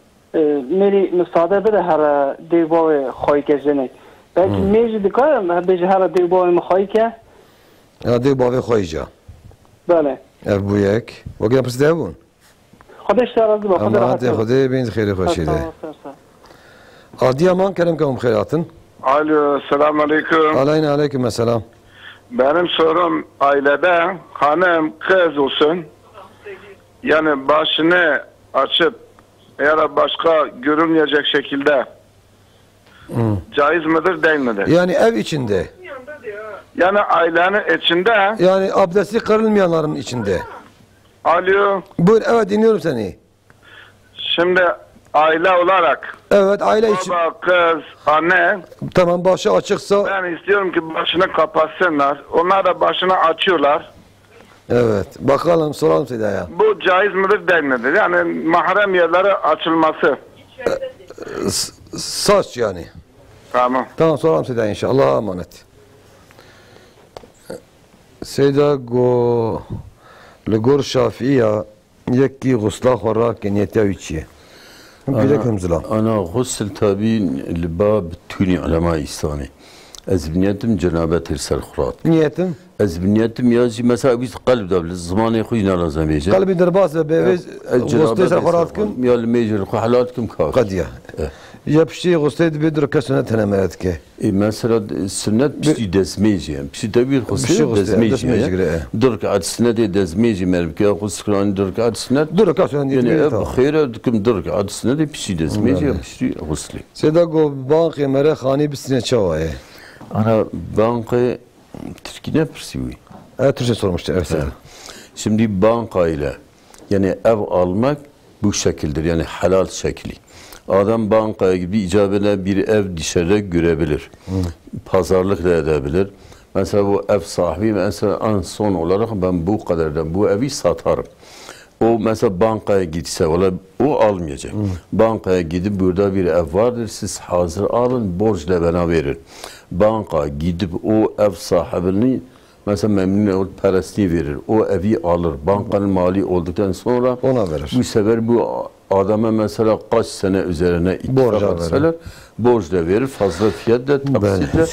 میری مساعده بده هر دیوای خواهی کشنه بلکه میجی دکارم بیجه هر دیوای مخواهی که دیوای خواهی جا بله اف بو یک وگه پرسیده بون خودش ترازی با خود راحت خدا بین خیلی خوشیده Adıyaman Kerem Kavum Kheyratın. Alo, selamun aleyküm. Aleyküm selam. Benim sorum ailede hanım kız olsun. Yani başını açıp eğer başka görülmeyecek şekilde caiz midir değil midir? Yani ev içinde. Yani ailenin içinde. Yani abdesti kırılmayanların içinde. Alo. Buyur, evet dinliyorum seni. Şimdi aile olarak. Evet, aile için. Baba, kız, anne. Tamam, başı açıksa. Ben istiyorum ki başını kapatsınlar. Onlar da başını açıyorlar. Evet, bakalım, soralım Seda'ya. Bu caiz midir değil midir? Yani mahrem yerleri açılması. Saç yani. Tamam. Tamam, soralım Seda'ya inşallah. Allah'a emanet. Seda go لگور شافعیه یکی غسلا خوراک نیتیاوی چیه؟ بیرک همزلا. أنا غسل تابين لباب توني علماء إسلامي. از بنيتم جنابة السر خرات. نیتم؟ از بنيتم يازي مثلا بيست قلب دبل الزمان خوي نالازم بيجي. قلبي درباس بيوز غسل سر خوراتكم؟ يا الميجر حالاتكم كاف. قديه. يبشي غسل بدر كسنة هنا مرتك. مثلا السنة بشتي دزميجي بشتي تبي غسل دزميجي. درك عاد السنة دزميجي مربك غسل كلان درك عاد السنة. درك عاد السنة. يعني خير دكم درك عاد السنة بشتي دزميجي بشتي غسلي. سيداقو باقي مرة خاني بالسنة شوايه. أنا bankayı Türkiye'de persivi. Türkçe sormuştu. Evet. Şimdi bankayla yani ev almak bu şekildir. Yani halal şekli. Adam bankaya gibi icabına bir ev dışarıda görebilir. Pazarlık da edebilir. Mesela bu ev sahibi mesela en son olarak ben bu kadardan bu evi satarım. O mesela bankaya gitse o almayacak. Bankaya gidip burada bir ev vardır siz hazır alın borçla bana verin. Banka gidip o ev sahibini mesela memnun olup parasını verir. O evi alır. Bankanın mali olduktan sonra ona verir. Bu sefer bu adama mesela kaç sene üzerine ittifak etseler borç da verir. Fazla fiyat da taksitle.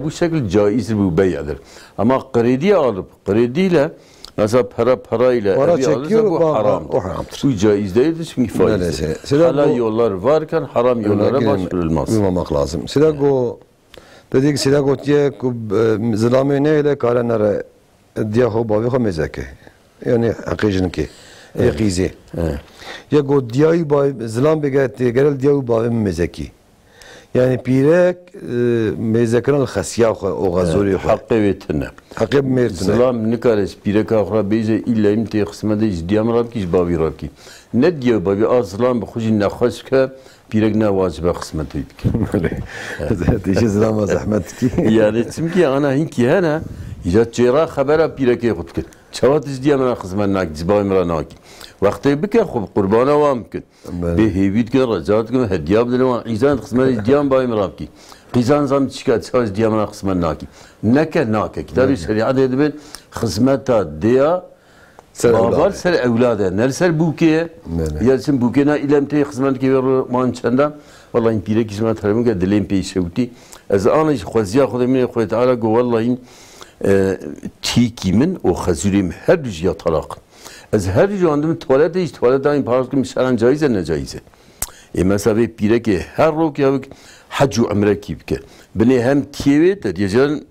Bu şekilde caizdir bu beyadır. Ama kredi alıp krediyle mesela parayla evi alırsa bu haramdır. Bu caiz değildir çünkü faizdir. Halal yollar varken haram yollara başvurulmaz. Uymamak lazım. Sidago dedik sidago diye zilame neyle karanlara diye hobavi homezeke. Yani hakikaten ki yakizi. Ya go diye bay zilam begati gerel diye bay mezeki. Yani pirek mezekran khasiya o gazuri hakkı vetine. Hakkı mertine. Zilam nikares pirek ahra beze illa imti kısmede izdiyam rabki babi rabki. Ne diye babi az zilam bxuji nakhas ke pirek ne vacibe kısmeti bike. Dişi zilama zahmet ki. Yani çünkü ana hinki hana ya çera habera pirek yekut ki. Çavat izdiyam kısmen nak zibay mranaki. وقتی بکن خوب قربانه وام کن به هیوید کن رجعت کن هدیه بدلوان ایزان قسمت دیام بایم راب کی قیزان زم چیکات ساز دیام را قسمت ناکی نکه کتابی شریعت دبن خدمت دیا بابار سر اولاده نر سر بوکیه یا سن بوکیه نا ایلم تی خدمت کی ور مان چندا والله این پیره کی خدمت هرم که دلیم پیشوتی از آنش خوزیا خودم خود تعالی گو والله این تیکی من و خزوریم هر جیا طلاق از هر جاندم توالت ایش توالت این پارس که مثلا جایزه نه جایزه مثلا به پیره که هر رو که حج و عمره کی بکه بنی هم تیوه تدیجان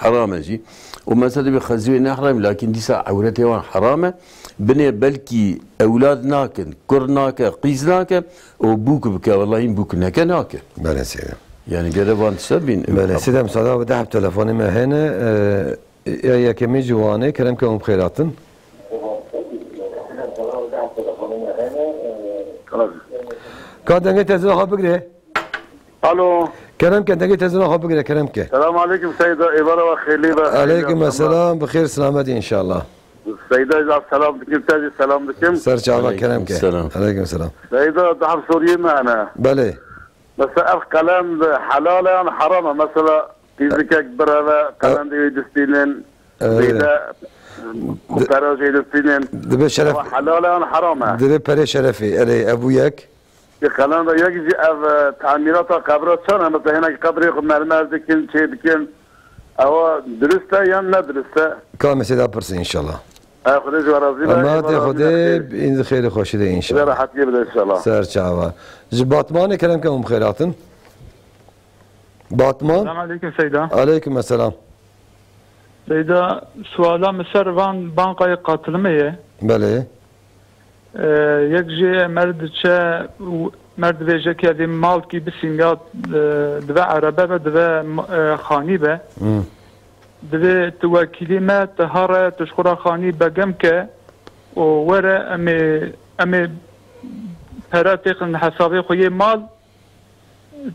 حرامه جی و مثلا به خزوی نحرم لكن دیسا عورت یوان حرامه بنی بلکی اولاد ناکن کر ناکه قیز ناکه و بوک بکه والله این بوک نکه ناکه بله سیدم yani gariban sabin بله سیدم صدا و ده تلفنی ما هنا یا کمی جوانه کرم که ام خیراتن كان تزن خبرك الو كرم كان تزن خبرك كرمك السلام عليكم سيدة إبارة وخليبة عليكم السلام بخير سلامتي إن شاء الله سيدة إذا السلام بكم تاجي السلام بكم سر شعبك كرمك عليكم السلام سيدة دحب سوريا معنا بلي بس أف كلام حلال يعني حرام مثلا فيزيك أكبر هذا كلام دي دستينين سيدة مقرر شيء دستينين دبي شرف حلال يعني حرام دبي بري شرفي أري أبوياك كلام ده يجي اف تعميرات قبرات سنة مثلا هناك قبر ياخذ مرمز دكين شيء دكين او درسته يا ما درسته كامل سيدا برسي ان شاء الله اخذ ورازيله ما تاخذ ان خير خوشده ان شاء الله راح تجيب ان شاء الله سر شعبا باطمان كلام كم خيراتن باطمان السلام عليكم سيدا عليكم السلام سيدا سوالا مسر وان بانقای قاتلمه بله یک جه مرد ویژه که دی مال کی بسیمیات دوه عربه و دوه خانی به دوه توکیلی ما تهاره تشخورا خانی بگم که و وره امی پراتیق حسابی خوی مال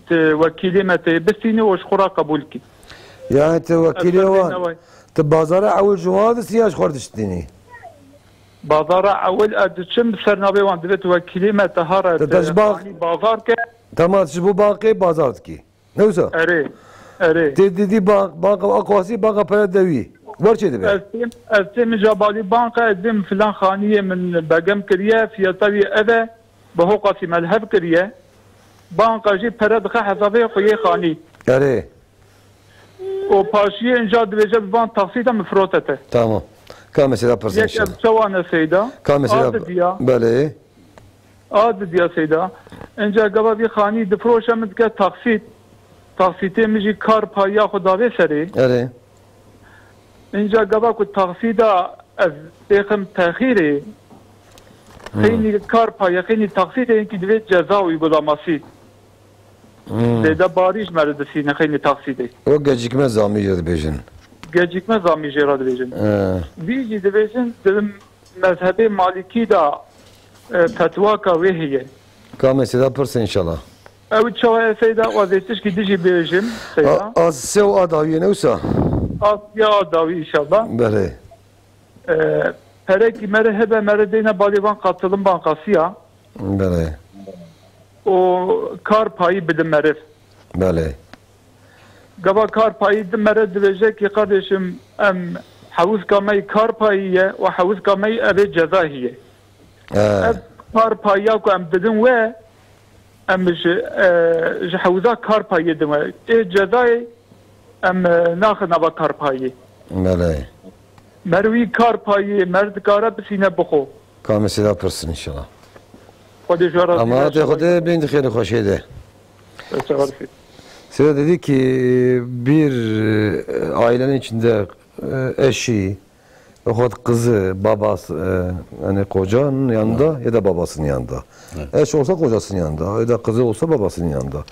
توکیلی ما تی بسینی و شخورا قبول کی یعنی توکیلی وان تبازار اول جواد سیاش خوردشتینی بازار اول ادچم سرنابه وان دوت وکیلی ما تهاره بازار که تمام شبو باقی بازار کی نوسا اره دی باق اقواسی باق پر دوی Var şeydi be. Estemi jabali banka edim filan khaniye min begem kiriye fiyatavi eve beho qasi melheb kiriye banka jî pere dixwe hesabê xwe yê xanî. Erê. O paşiye inca dibêje bi van taksîda mifrotete. Tamam. Ka mesela pırsın Yek ev çawane seyda. Ka mesela. Adı diya. Bale. Adı diya seyda. İnca gaba bir xanî difroşe min dike taksit. Taksitê min jî kar payya xwe davê serê. Erê. İnca gaba ku taksida ev têxim texîrê xeyni kar payya xeyni taksitê ki divê ceza uygulaması. Zêde barîş mere disîne xeyni taksitê. O gecikme zamı dibêjin. Gecikme zamî jê ra dibêjin. Vî jî dibêjin dilim mezhebê Malikî da fetwaka wê heye. Ka mesela pırsın inşallah. Ew çawa seyda wazêtişkî dijî bêjim seyda. Az sev adaviye newsa. Asya davî inşallah. Bale. Perekî mere hebe mere deyne balêvan katılım bankasıya. Bale. O kar payı bidin meriv. Bale. Gava kar payı din mere dibêje ki kardeşim em hewîz kamey kar payîye ve hewîz kamey evê ceza hiye. Ev kar payıya ku em didin we em ji hewîza kar payî din we. Cezayê em naxin ava kar payî. Bale. Merwî kar payî mer dikare bisîne bixo. Ka mesela pırsın inşallah. Xwedê Ama hadi Xwedê bin xêr xweş ede. Size dedi ki bir ailenin içinde eşi, kızı, babası, yani kocanın yanında ya da babasının yanında. Evet. Eş olsa kocasının yanında ya da kızı olsa babasının yanında.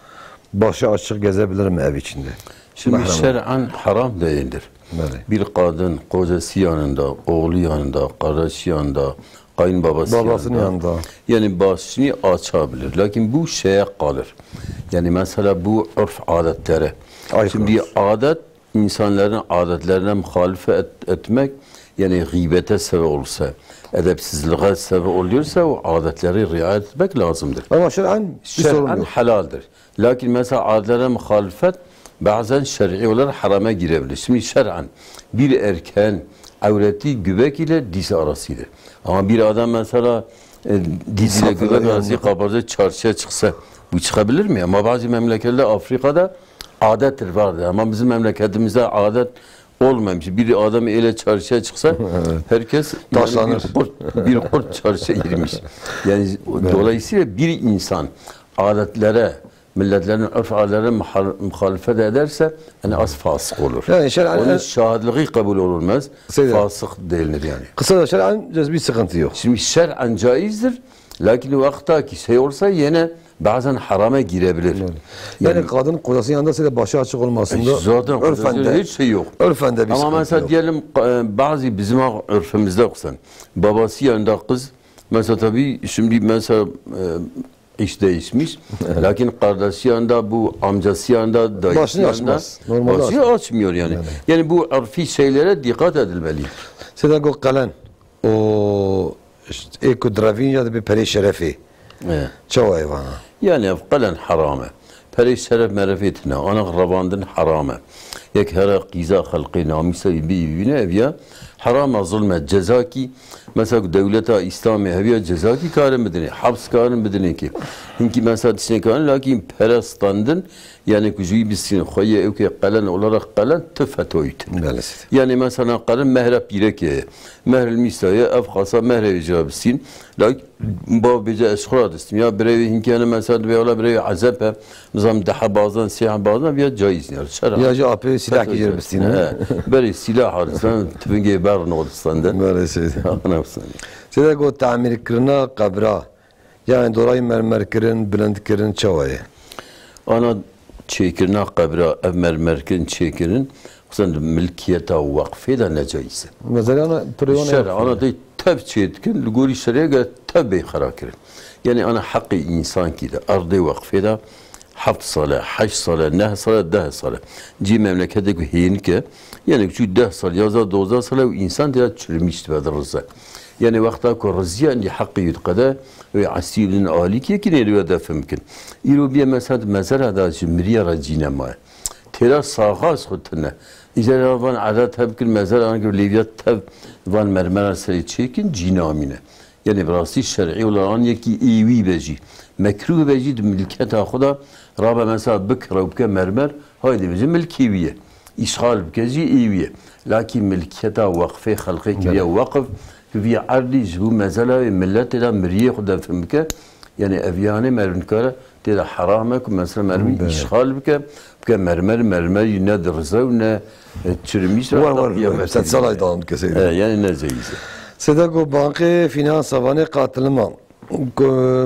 Başı açık gezebilir mi ev içinde? Şimdi şer'an haram değildir. Evet. Bir kadın kocası yanında, oğlu yanında, kardeşi yanında, kayınbabası yanında. Yani başını açabilir. Lakin bu şeye kalır. Yani mesela bu örf adetlere. Şimdi adet insanların adetlerine muhalefet etmek yani gıybete sebep olursa, edepsizliğe sebep oluyorsa o adetleri riayet etmek lazımdır. Ama şer'an halaldir. Lakin mesela adetlere muhalefet bazen şer'i olarak harama girebilir. Şimdi şer'an bir erken avreti göbek ile dizi arasıdır. Ama bir adam mesela dizi ile göbek arası kabarca çarşıya çıksa bu çıkabilir mi? Ama bazı memleketlerde Afrika'da adettir vardır. Ama bizim memleketimizde adet olmamış. Bir adam ile çarşıya çıksa herkes taşlanır. Yani bir kurt çarşıya girmiş. Yani dolayısıyla bir insan adetlere milletlerin örf adetlerine muhalefet ederse yani az fasık olur. Yani onun şahitliği kabul olunmaz. Fasık değildir yani. Kısa da şer'an bir sıkıntı yok. Şimdi şer'an caizdir. Lakin vaktaki şey olsa yine bazen harama girebilir. Yani kadın kocasının yanında başı açık olmasında zaten örfende hiç şey yok. Örfende bir ama mesela yok. Diyelim bazı bizim örfümüzde olsan babası yanında kız mesela tabii şimdi mesela iş değişmiş. Lakin kardeşi yanında bu amcası yanında dayısı yanında başını açmıyor yani. Yani bu örfi şeylere dikkat edilmeli. Sen de kalan o eko dravinja da bir peri şerefi. Çoğu eyvana. Yani kalan harame. Peri şeref merefetine ana ravandın harame. Yek her qiza halqi namisa biyine evya harama zulme cezaki mesela devlete İslami heviye cezaki karın bedeni hapis karın bedeni ki hinki mesela dişine karın lakin perestandın yani kujuyi bisin khoye evke qalan olarak qalan tefetoyt yani mesela qalan mehrep bireke mehrel misaya ev khasa mehre icabsin lakin bu bize eşkura destim ya birevi hinki yani mesela veya birevi azap nizam daha bazen siyah bazen ya caiz yani ya cevapı silah giyer bisin beri silah harsan tüfenge barın olsandı böyle şey Size go tamir kırına kabra yani dorayı mermer kırın bülend kırın çavayı. Ana çekirna kabra ev mermer kırın çekirin sen mülkiyete vakfe de necayse. Mesela ana priyona şer'a ana de tab çetkin luguri şer'e göre tabi xarakirin. Yani ana hakkı insan ki de ardı vakfe de 7 sala, 8 sala, 9 sala, 10 sala. Ci memlekette heyinke yani şu 10 sala ya da 12 sala insan diye çürümüştü ve rıza. Yani vakta ko rızya indi hakkı yutqada ve asilin ali ki ne rivada mümkün. İro bir mesela mezara da cimriye racine ma. ترى ساغاز خدتنا إذا وان عادات هب كل مزار أنا قبل ليبيات هب وان مرمرة سري تشيكن جينامينه يعني براسي الشرعي ولا أن يكي إيوي بجي مكروه بجي ملكية خدا رابع مثلا بكرة وبكا مرمر هاي دي بجي ملكيوية إشغال بكجي إيوية لكن ملكية وقفة خلقي كبير وقف في عرضي جبو مزالة ملت دا مريه خدا فهمك يعني أفياني مرنكارة تدا حرامك مثلا مرمي إشغال بكا مرمر ينادر رزاونا تشرميش سالة دام كسيد يعني نزيزة سيداكو بانقي فينانس افاني قاتلما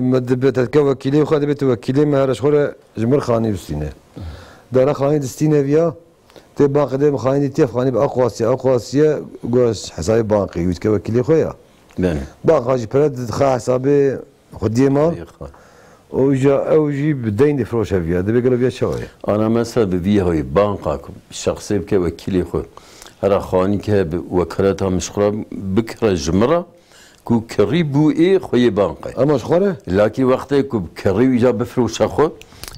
مدبت وكيلي وخدبت وكيلي ما هرش خورا جمر خاني بستينه دارا خاني دستينه بيا تي بانقي دي خاني تي خاني باقواسيا غوش حسابي بانقي ويتك وكيلي خويا نعم باقي برد خا حسابي خديما اوجي بدين فروش فيها دبي قالوا فيها شويه انا مثلا بفيها هي بانقا شخصي بك وكيلي خو هر خاني که وکالتها مشخرة بكرة جمرة كو كريبو إيه خوي بانقي أما مشخرة لكن وقتها كو كريب إجا بفروش أخو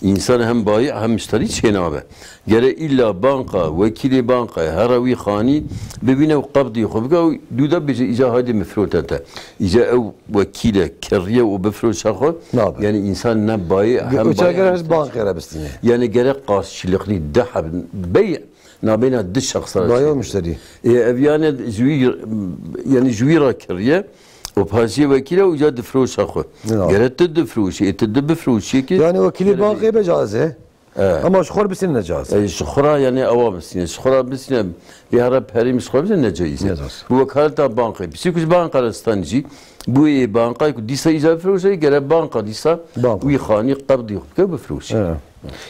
إنسان هم بايع هم مشتري شينابه جرى إلا بانقا وكيل بانقا هروي خاني ببينه وقبضي خبقه دودا بيجي إجا هذه مفروتته إجا أو وكيله كريه وبفروش أخو يعني إنسان نبايع هم بايع بانقي بستينه يعني جرى قاس شلقني دحب بيع نابينا دش شخص بايع مشتري يعني جوير يعني جويرة كريه وبهذه وكيله وجاد فروش أخو جرى تد فروش تد بفروش يعني وكيل بانقي بجازه اما شخور بسين نجاز شخورا يعني اوام بسين شخورا بسين بيهرب هري شخور بسين نجاز وكالتا بانقي بسيكوش بانقا رستانجي بوي بانقا يكون ديسا إجا فروشي جرى بانقا ديسا ويخاني قبضي يخبك بفروشي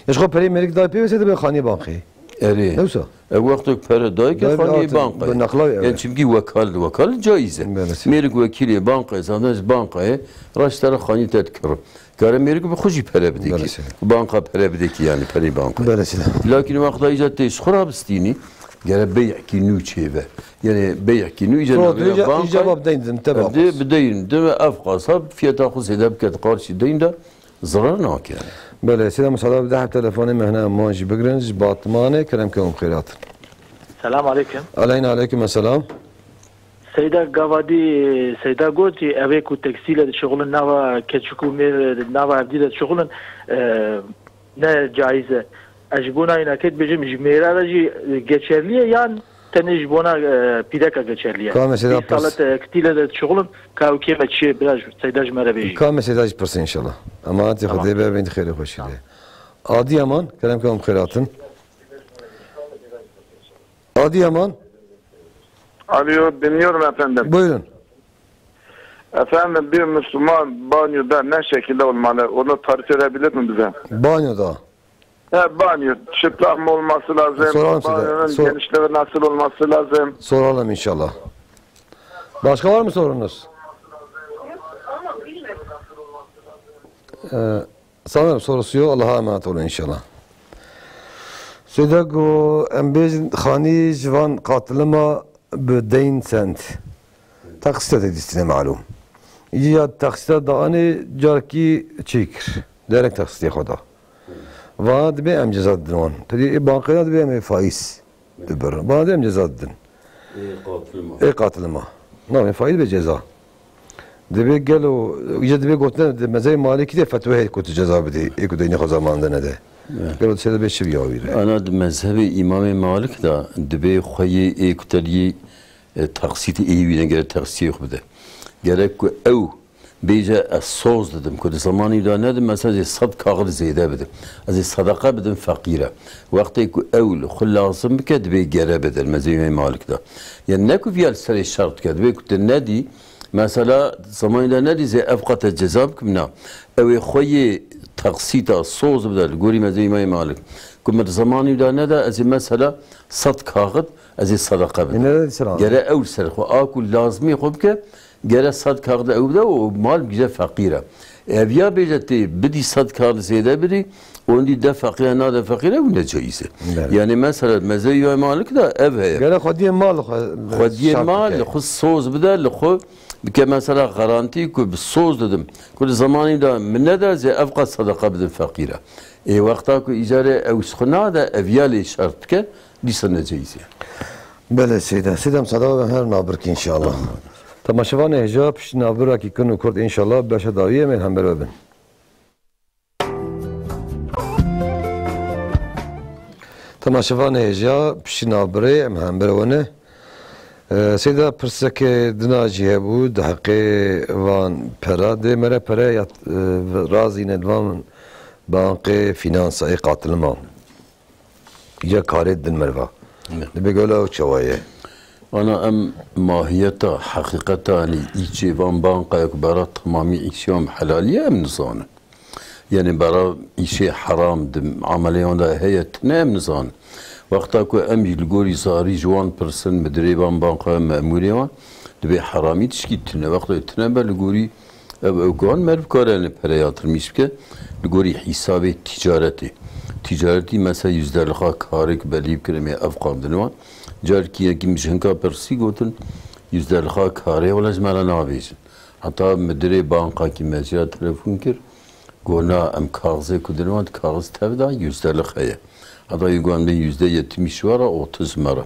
يشخور بري ملك داي بي وسيد بخاني بانقي اري نوسا وقتك بري داي كخاني بانقا يعني تشمكي وكال جايزة ملك وكيلي بانقا زانج بانقا راش ترى خاني تذكر كار ميرك بخوشي بره بديكي بانقا بره بديكي يعني بري بانقا لكن وقت إجا تشخرها بستيني قال بيع كينو تشيبه يعني بيع كينو إجا بانقا بدين تبع بدين دم أفقا صاب في تأخذ سيدا بكت قارش دين ده زرناك يعني بله سيدا مساعدة بدها تلفوني مهنا مانجي بقرنج باطمانة كلامكم خيرات السلام عليكم عليكم السلام سيدا قوادي سيدا قوتي أبيكو تكسيلة شغل نوا كتشكو مير نوا عبديلة شغل نا جائزة أجبونا إنا كت بجم جميرة رجي جتشرلية يان تنجبونا بيدكا جتشرلية كام سيدا صالة كتيلة شغل كاو كيما تشي براج سيدا جمرة بيجي كام سيدا برسين إن شاء الله أما أنت خدي بقى بنت خير خوشي ليه عادي أمان كلامكم خيراتن عادي أمان Alo, dinliyorum efendim. Buyurun. Efendim bir Müslüman banyoda ne şekilde olmalı? Onu tarif edebilir mi bize? Banyoda? Banyo. Çıplak mı olması lazım? Soralım Banyonun size. genişliği nasıl olması lazım? Soralım inşallah. Başka var mı sorunuz? Sanırım sorusu yok. Allah'a emanet olun inşallah. Söydegu embezin khani jvan qatlima بدين سنت تقصيت ديستنا معلوم يجي تقصيت داني جاركي تشيكر دايرك تقصيت خدا واد بي ام جزاد دنوان تدي بانقيات بي ام فايس دبر بعد ام جزاد دن اي قاتل ما نعم فايد بجزاء دبي قالوا يجي دبي قلتنا مزاي مالك كده فتوى كنت جزاء بدي يكون ديني خو زمان ده قالوا سيدا بيش بياوي انا مذهب امام مالك ده دبي خوي اكتلي تقسيط ايوي نجر تقسيط بده gerek او بيجا الصوز dedim كل زماني ده ندم مثلا صد كاغد زياده بدم از صدقه بدم فقيره وقت اول خل لازم بكد بي جره بدل مزيم مالك ده يعني نكو في السري شرط كده بي كنت النادي مثلا زماني ده نادي زي افقت الجزاب كمنا او خوي تقسيط الصوز بدل قولي مزيم مالك كم زماني ده ندا از مثلا صد كاغد از صدقه بدم جره اول سر خو اكل لازمي خبك جرى صد كارد أودا ومال بيجا فقيرة. أبيا بيجتي بدي صد كارد زيادة بدي وندي ده فقيرة نادا فقيرة ولا جايزة. يعني مثلا مزايا مالك ده أبها. جرى خديه مال خديه مال خص صوز بدل لخو كمثلا غرانتي كو بالصوز دم كل زماني ده من ده زي أبقى صدقة بدم فقيرة. وقتا که ایجاره اوسخنا ده اویالی شرط که لیسا نجایزه بله سیدم صدا و هر نابرک انشاءالله تماشوان هجا پشت نابرا که کنو کرد انشاءالله باشه داویه من هم برو بن تماشوان هجا پشت نابره هم برونه سیدا پرسک دناجی بود حقی وان پرا ده مره پرا یا رازی ندوان بانقی فینانسای قاتل ما یا کارید دن مروا بگوله و چوایه أنا ماهيتا حقيقتا يعني إيشي وان بانقا برا تمامي إيشيهم حلالية أم نزان يعني برا إيشي حرام دم عمليان ده هي تنام نزان وقتا كو أم يلقوري زاري جوان برسن مدري وان بانقا مأموري وان دبي حرامي تشكي تنام وقتا تنام بلقوري أو كان مرف كاراني برياتر ميشبكه لقوري حسابي تجارتي مثلا يزدلقا كارك بليب كرمي أفقام دنوان جار کی که مشهنکا پرسی گوتن yüzdelikha kare ولی جمالا نابیشن حتی مدیر بانکا کی مجرا تلفن کر گونا ام کاغذه کدنوان کاغذ تبدا yüzdelikha حتی یگوان به %70 وارا 30 مرا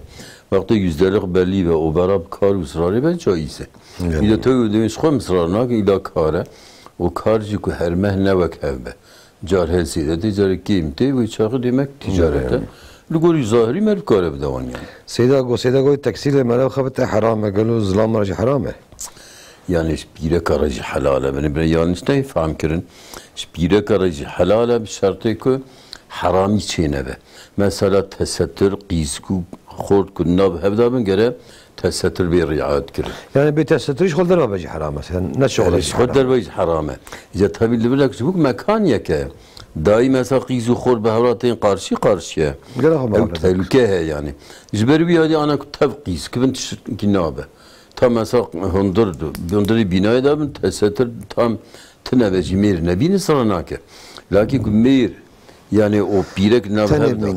وقتی yüzdelik belli ve o barab kar ısrarı ben caize İla tabii demiş خو ısrarına ki ila kare o karcı ku her mehne ve kevbe car helside ticaret kimte ve çakı demek ticarete لقولي ظاهري ما الكارة بدوان يعني سيدا قوي تكسير المرأة خبتها حرامة قالوا ظلام رجي حرامة يعني شبيرة كرجي حلالة من بريان نشتاي فهم كرن شبيرة كرجي حلالة بشرط كو حرامي چينه به مثلا تستر قيسكو خورد كنا بهبدا من قرأ تستر برعاية كرن يعني بتسترش خل دربا بيجي حرامة نشغل خل دربا بيجي حرامة إذا تبي اللي بلك شبوك مكان يكه داي مثلا قيزو خور بهوراتين قارشية أو تهلكه يعني جبر بيادي أنا كنت قيس كنت كنابه tam mesela hondurdu binayı da ben tesettür tam tınaveci mir nebini saranake lakin mir yani o pirek nabhebda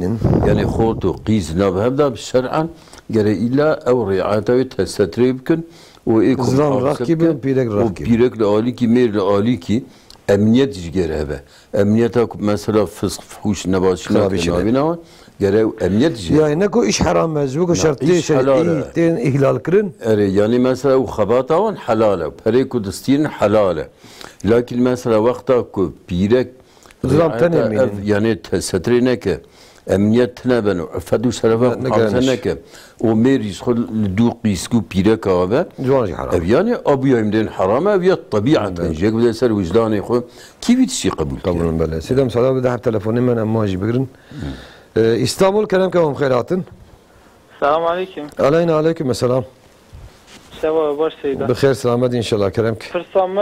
yani khotu qiz nabhebda şer'an gere illa ev riayete ve tesettür yibkin o zram rakibi pirek rakibi o pirekle ali ki mirle ali ki emniyet jigere emniyete mesela fısk fuhuş nebaşına nabina gere emniyet yani ne ko iş haram mezbu şartı şeyin ihlal kırın yani mesela o khabata halale pere kudistin halale lakin mesela vakta ko pirek yani tesettürine ki emniyet ne ben fadu şerefe hamsene ki o meris khul du qisku pirek abi yani abu yemden haram abi tabiaten jek bده ser vicdanı xo kivit şey kabul bele sidem sada bده telefonu men amaj bigrin İstanbul Kerem Kavam Khairatın. Selamun Aleyküm. Aleyna Aleyküm Esselam. Seva baş seyda. Bixeyr selamet inşallah Kerem. Fırsame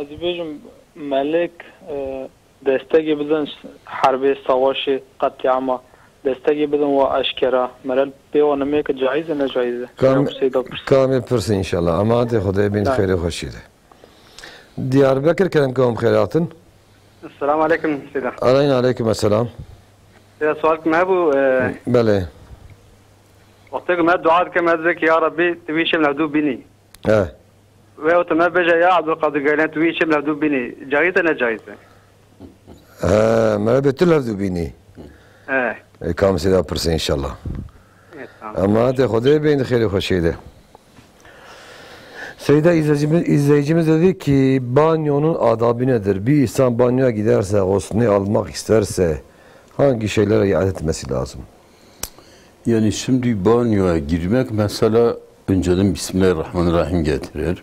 azibejim melek destegi bidin harbi savaşı katliama destegi bidin ve aşkera merel beyanımı ki caize ne caize. Kamil pırsı inşallah. Ama hadi Xudaya bin khayri hoşide. Diyarbakır Kerem Kavam Khairatın. Selamun Aleyküm seyda. Aleyna Aleyküm Esselam. سوالك ما ابو بله وقتك ما دعاء كما ذاك يا ربي تويش من هدوء بني اه وقت ما بجا يا عبد القادر قال تويش من هدوء بني جايزه ولا جايزه ما بتل هدوء بني كام سيدا برسي ان شاء الله اما hadi Xudaya bin khayri hoşide. Seyda izleyicimiz dedi ki banyonun adabı nedir? Bir insan banyoya giderse, gusülünü almak isterse hangi şeylere riayet etmesi lazım? Yani şimdi banyoya girmek mesela önceden Bismillahirrahmanirrahim getirir.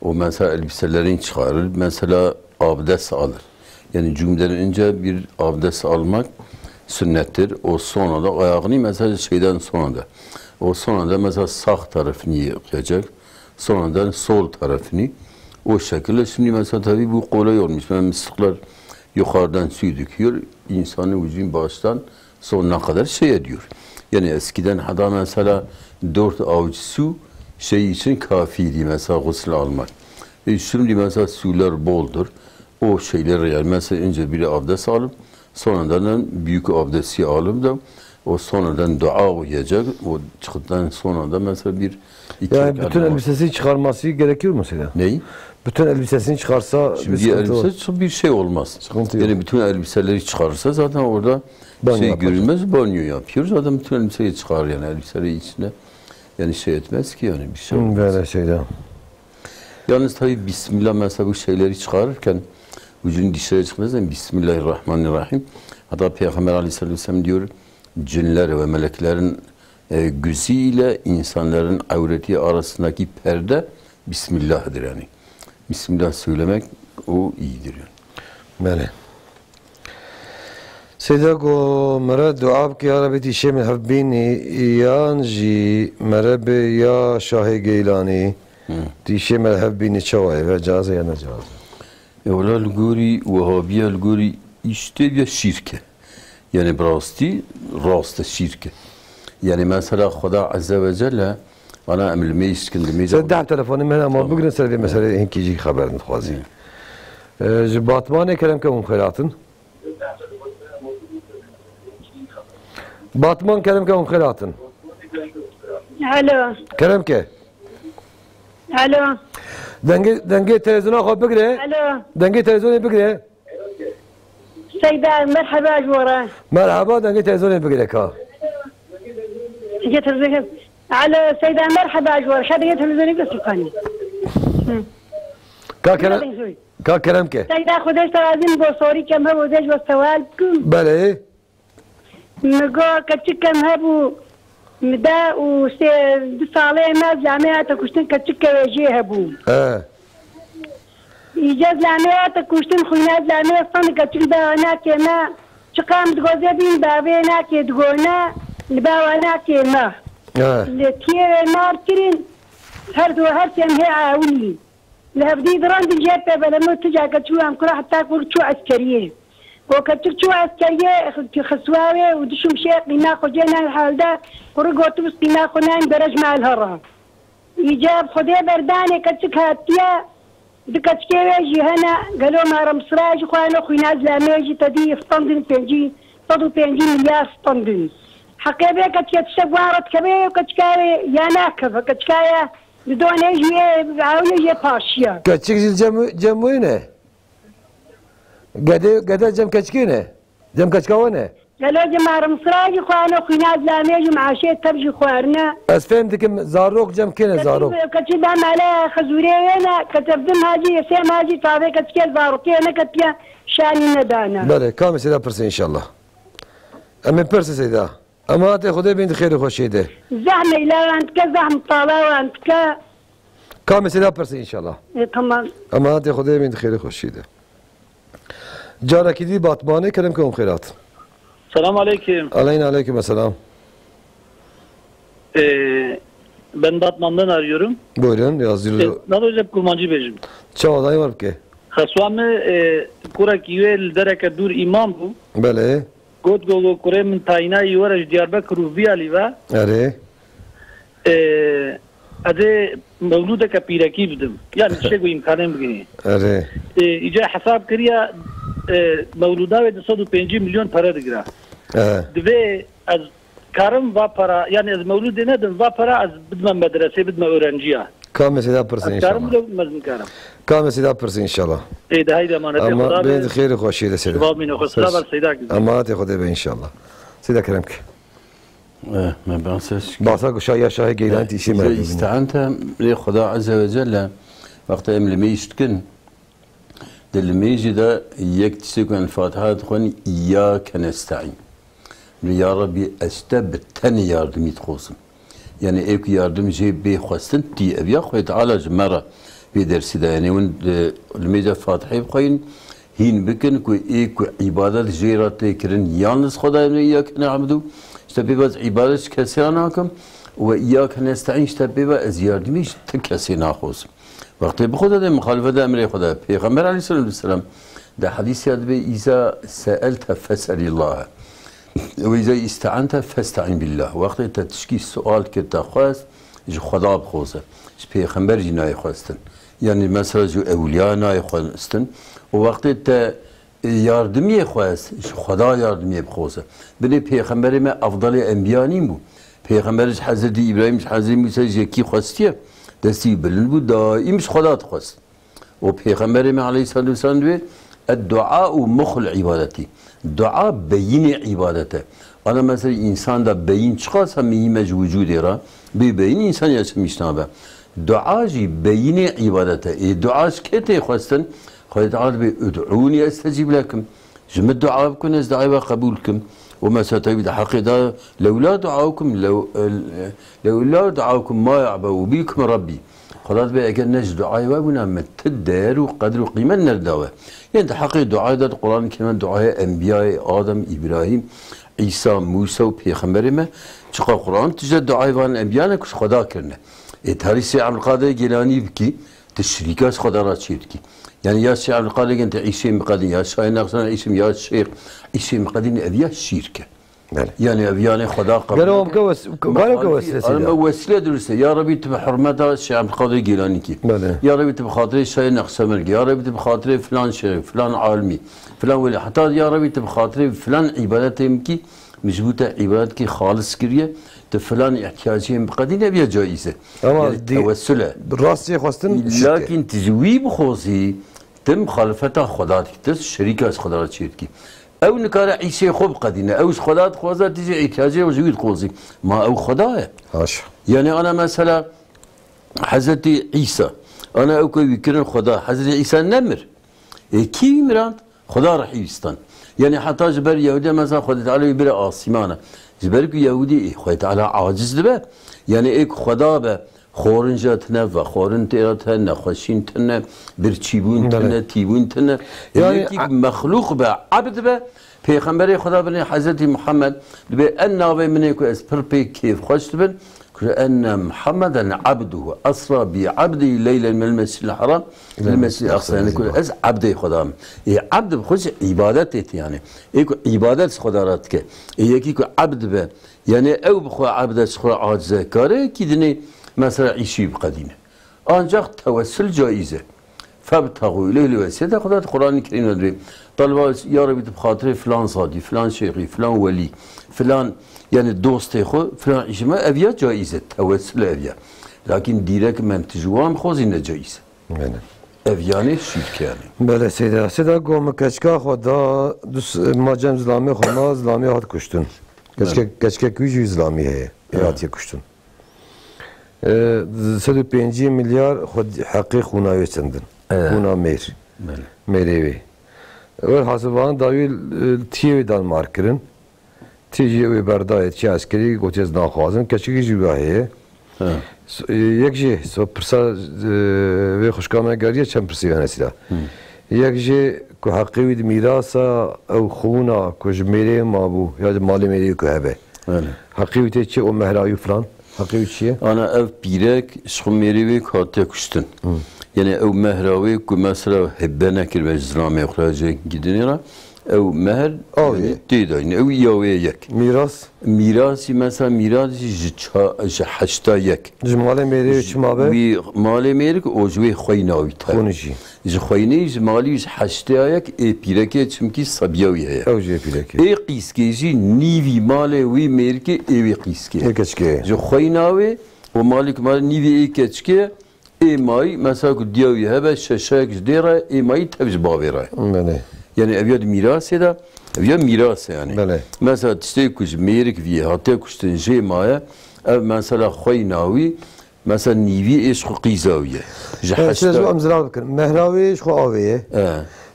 O mesela elbiselerini çıkarır. Mesela abdest alır. Yani cümleden önce bir abdest almak sünnettir. O sonra da ayağını mesela şeyden sonra da. O sonra da mesela sağ tarafını yıkayacak. Sonradan sol tarafını. O şekilde şimdi mesela tabii bu kolay olmuş. Mısıklar yukarıdan suyu döküyor. İnsanın vücudun baştan sonuna kadar şey ediyor. Yani eskiden hatta mesela 4 avuç su şey için kafiydi mesela gusül almak. Şimdi mesela sular boldur. O şeyler yani mesela önce biri abdest alıp sonradan büyük abdesti alıp da o sonradan dua okuyacak. O çıktıktan sonra da mesela bir iki Yani bütün elbisesini çıkarması gerekiyor mu Seyda? Neyi? Bütün elbisesini çıkarsa şimdi elbise bir şey olmaz. Sıkıntı yani bütün elbiseleri çıkarırsa zaten orada banyo şey yapacak. görülmez, banyo yapıyor. Zaten bütün elbiseyi çıkar yani elbiseleri içine yani şey etmez ki yani bir şey olmaz. Böyle şeyler. Yalnız tabi Bismillah mesela bu şeyleri çıkarırken vücudun dışarıya çıktığı zaman Bismillahirrahmanirrahim. Hatta Peygamber Aleyhisselatü Vesselam diyor cinler ve meleklerin gözüyle insanların avreti arasındaki perde Bismillah'dır yani. Bismillah söylemek o iyidir yani. Böyle. Seyda go mera dua ki ya Rabbi tişe min habbini yanji mera be ya Şah-ı Geylani tişe min habbini çavay ve caze ya ne caze. Evla l'guri Vehhabiye l'guri işte bir şirke. Yani rasti şirke. Yani mesela Xuda Azze ve Celle bana emrimi iskindimi. Sen dam telefonu men ama bugün sen mesela inkici haberini xwazi. Batman kerem ke khairatın. Batman kerem ke khairatın. Alo. Kerem ke. Alo. Denge televizyona xwe bigire. Alo. Denge televizyona bigire. Seyda merhaba jwara. Merhaba denge televizyona bigire ka. جيت الذهب على سيدة مرحبا جوار شادي جيت الذهب بس يقاني كا كلام كه سيدة خدش ترازين بوصوري كم هبو ديش والسوال كم بله نقو كتشك كم هبو مدا وسي صالح ناس جامعة كشتن كتشك ويجي هبو إيجاز جامعة كشتن خوينات جامعة صن كتشك بانا كما شقام تقوزي بين بابينا كدقونا لباوانا كيما لكي نار كرين هردو هرسين هي عاوني لهبدي دران دي جيبه بلما تجا كتشو عم كرا حتى كل شو عسكريه وكتشك شو عسكريه خسواوي ودشم شيخ بنا خجينا الحال ده ورقوتو بس بنا خنان درج مع الهرة إيجاب خدي برداني كتشك هاتيا دكتشكي ويجي هنا قالوا ما رمسراج خوانو خوينا زلاميجي تدي فطندن بينجي تدو بينجي مليار فطندن حقيبه كتشوارت كبير وكتشكاي يا ناكفه كتشكايا بدون يجي عاوني يجي باشيا كتشك جموينه قد جم كتشكينه جم كتشكونه قالوا جماعة مصراجي خوانو خوينا زلاميجي مع شيء تبجي خوارنا فهمتك زاروك جم كينه زاروك كتشدام على خزورينا كتبدم هاجي سيم هاجي طابي كتشكي زاروكينا كتيا شاني ندانا بله كامل سيدا برسي ان شاء الله امين برسي سيدا اما تاخذ بنت خير وخشي ده زحمه الى عندك زحمه طالع وعندك كامل سيدا برسي ان شاء الله تمام اما تاخذ بنت خير وخشي ده جارك دي باطمانه كلامكم خيرات Selam aleyküm. Aleyküm selam. Ben Batman'dan arıyorum. Buyurun yazıyorum. Nadocep Kurmancı Beyciğim. Çağ dayı var ki. Hasvamı kurak yüel dereke dur imam bu. Bele. God gogo kure min tayina yuvaraj Diyarbakır Ruvbi aliva. Are. Adı mevluda piraki bidim. Yani şey bu imkanım bugün. Are. İca hesap kiriya mevluda ve 105 milyon para digira. Ve az karım va para yani az mevlud denedim va para az bidmem medrese bidmem öğrenciye. Kam mesela persen inşallah. Karım da bilmezdim karım. Kam mesela persen inşallah. De haydi emanet Allah. Ama ben خير خوشی ده سیده. Şifa minne khusra seyda. Ama te خدا به inşallah. سیده کرم ki. ما بنساش بعثا شاي شاي جيلان تيشي ما. استعنت لخدا عز وجل وقت املمي يشتكن دلميجي ده يكتسكن الفاتحة تكون إياك نستعين يا ربي استبتني ياردم يتخوصم يعني ايك ياردم جي بي خواستن تي ابيا خويت على جمرة في درسي ده يعني وين الميجا فاتحة بقين هين بكن كو ايك عبادات جيرات تكرن يالنس خدا إياك نعبدو اشتبه بس عبادات كسياناكم وإياك نستعين اشتبه بس ياردميش تكسينا خوصم وقتی بخدا ده مخالفت امر خدا پیغمبر علیه السلام ده حدیث یاد به اذا سألت فاسأل الله و اذا استعنت فاستعن بالله وقتی تشکی سوال کرد خواست جو خدا بخوزه جو پیغمبر جنای خواستن یعنی مثلا جو اولیاء نای خواستن و وقتی تا yardımı khoas Xuda yardımı bxosa bine peygamberime afdali enbiyanî bu peygamberimiz Hazreti İbrahim Hazreti Musa jeki khostiye desti bilin bu daim Xuda khos o peygamberime aleyhissalatu vesselam diyor الدعاء مخ العبادة دعاء بين عبادته أنا مثلا إنسان ده بين شخص هم يمج وجوده را بين إنسان يسميشنا به دعاء جي بين عبادته دعاء كته خواستن خواهد تعالى ادعوني استجيب لكم جم الدعاء بكم دعاء قبولكم وما ستجد حقيقة لولا دعاؤكم لولا دعاؤكم ما يعبأ بكم ربي خلاص بقى كان ناس دعاء وابنا متدار وقدر وقيمة نرداوه يعني حقيقة دعاء ده القرآن كمان دعاء أنبياء آدم إبراهيم عيسى موسى وبيغمبر ما شقا القرآن تجد دعاء وان أنبياء كش خدا كرنا تاري سي عبد القادر جيلاني بكي تشريكات خدا را تشيركي يعني يا سي عبد القادر انت عيسى مقدين يا شاي نقصنا عيسى يا شيخ عيسى مقدين أبيا الشركة يعني أبيان خدا قبل قالوا وسيلة أنا وسيلة درسة يا ربي تبع حرمتها الشيخ عبد القادر الجيلاني كي يا ربي تبع خاطري الشيخ نقسمرقي يا ربي تبع خاطري فلان شيخ فلان عالمي فلان ولي حتى يا ربي تبع خاطري فلان عبادتهم كي مجبوطة عبادتك خالص كريه فلان احتياجهم بقدين أبيا جائزة يعني توسله بالراسي خواستن لكن تجويب خوصي تم خالفتها خداتك تس شريكة خدات شيركي او نكار عيسى خوب قدينه او خدات خوازه تيجي احتياجه وجود خوزي ما او خدايا هاش يعني انا مثلا حضرت عيسى انا او كوي كرن خدا حضرت عيسى نمر كي مرات خدا راح يستن يعني حتى جبر يهودي مثلا خدت عليه بر آسمانه جبر يهودي خدت على عاجز ده يعني ايك خدا به خورنجاتنا و خورنتياتنا خوشينتنا برچيبون تنا تيبون تنا يعني مخلوق به عبد به پیغمبر خدا بن حضرت محمد به ان ناوي منكو اس پرپي كيف خوش بن ان محمدا عبده اسرى بعبده ليلا من المسجد الحرام للمسجد الاقصى يعني كل از عبد خدا عبد بخش عبادت يعني ايكو عبادت خدا راتك يكيكو عبد به يعني او بخو عبد خدا عاجز كاره كيدني مثلا عيشي بقدينه ancak tevessül caize فابتغوا إليه الوسيلة خدات القرآن الكريم ندري طلبوا يا ربي بخاطري فلان صادي فلان شيخي فلان ولي فلان يعني دوستي خو فلان إجماع أبيا جائزة توسل أبيا لكن ديرك من تجوام خوزين جائزة أبياني شرك يعني بله سيدا قوم كشكا خدا دوس ما جم زلامي خما زلامي هات كشتن كشكا كويجي زلامي هي هاتي كشتن 105 milyar خود حقیق خونایی چندن خونا میری و حسابان داویل تیوی دانمارکرین تیجی بردای چی عسکری گوتیز ناخوازن کشکی جوهیه یک جه سو پرسا و خوشکامه گریه چند پرسی ونسیده یک جه که حقیقی میراسا او خونا کج میری ما بو یا مالی میری که هبه حقیقی تی چه او مهرایی فلان حقیقی چیه؟ أنا أو بيرك شخميري كاتيا كشتن يعني أو مهراوي كمثلا هبنا كلمة زرامي إخراجك جدنيرا أو مهر تيدا يعني أو ياوي يك ميراثي مثلا ميراثي حشتا يك جمالي ميري وشمابه مالي ميرك أوجوي خويناوي خونجي خويني مالي حشتا يك إي بيرك چمكي صبياوي هي أوجي بيرك إي قيسكيجي نيفي مالي وي ميرك إي قيسكي إي كشكي جو خويناوي ومالك مال نيفي إي كشكي إي ماي مثلا كدياوي هبه ششاك جديرة إي ماي تبج بابيرة يعني أبيض ميراث هذا أبيض ميراث يعني بله. مثلا تستيقظ ميرك في هاتيكش تنجي مايا مثلا خويناوي مثلا نيفي إيش خو قيزاوية جحشتا أمزرال بكر مهراوي إيش خو آوية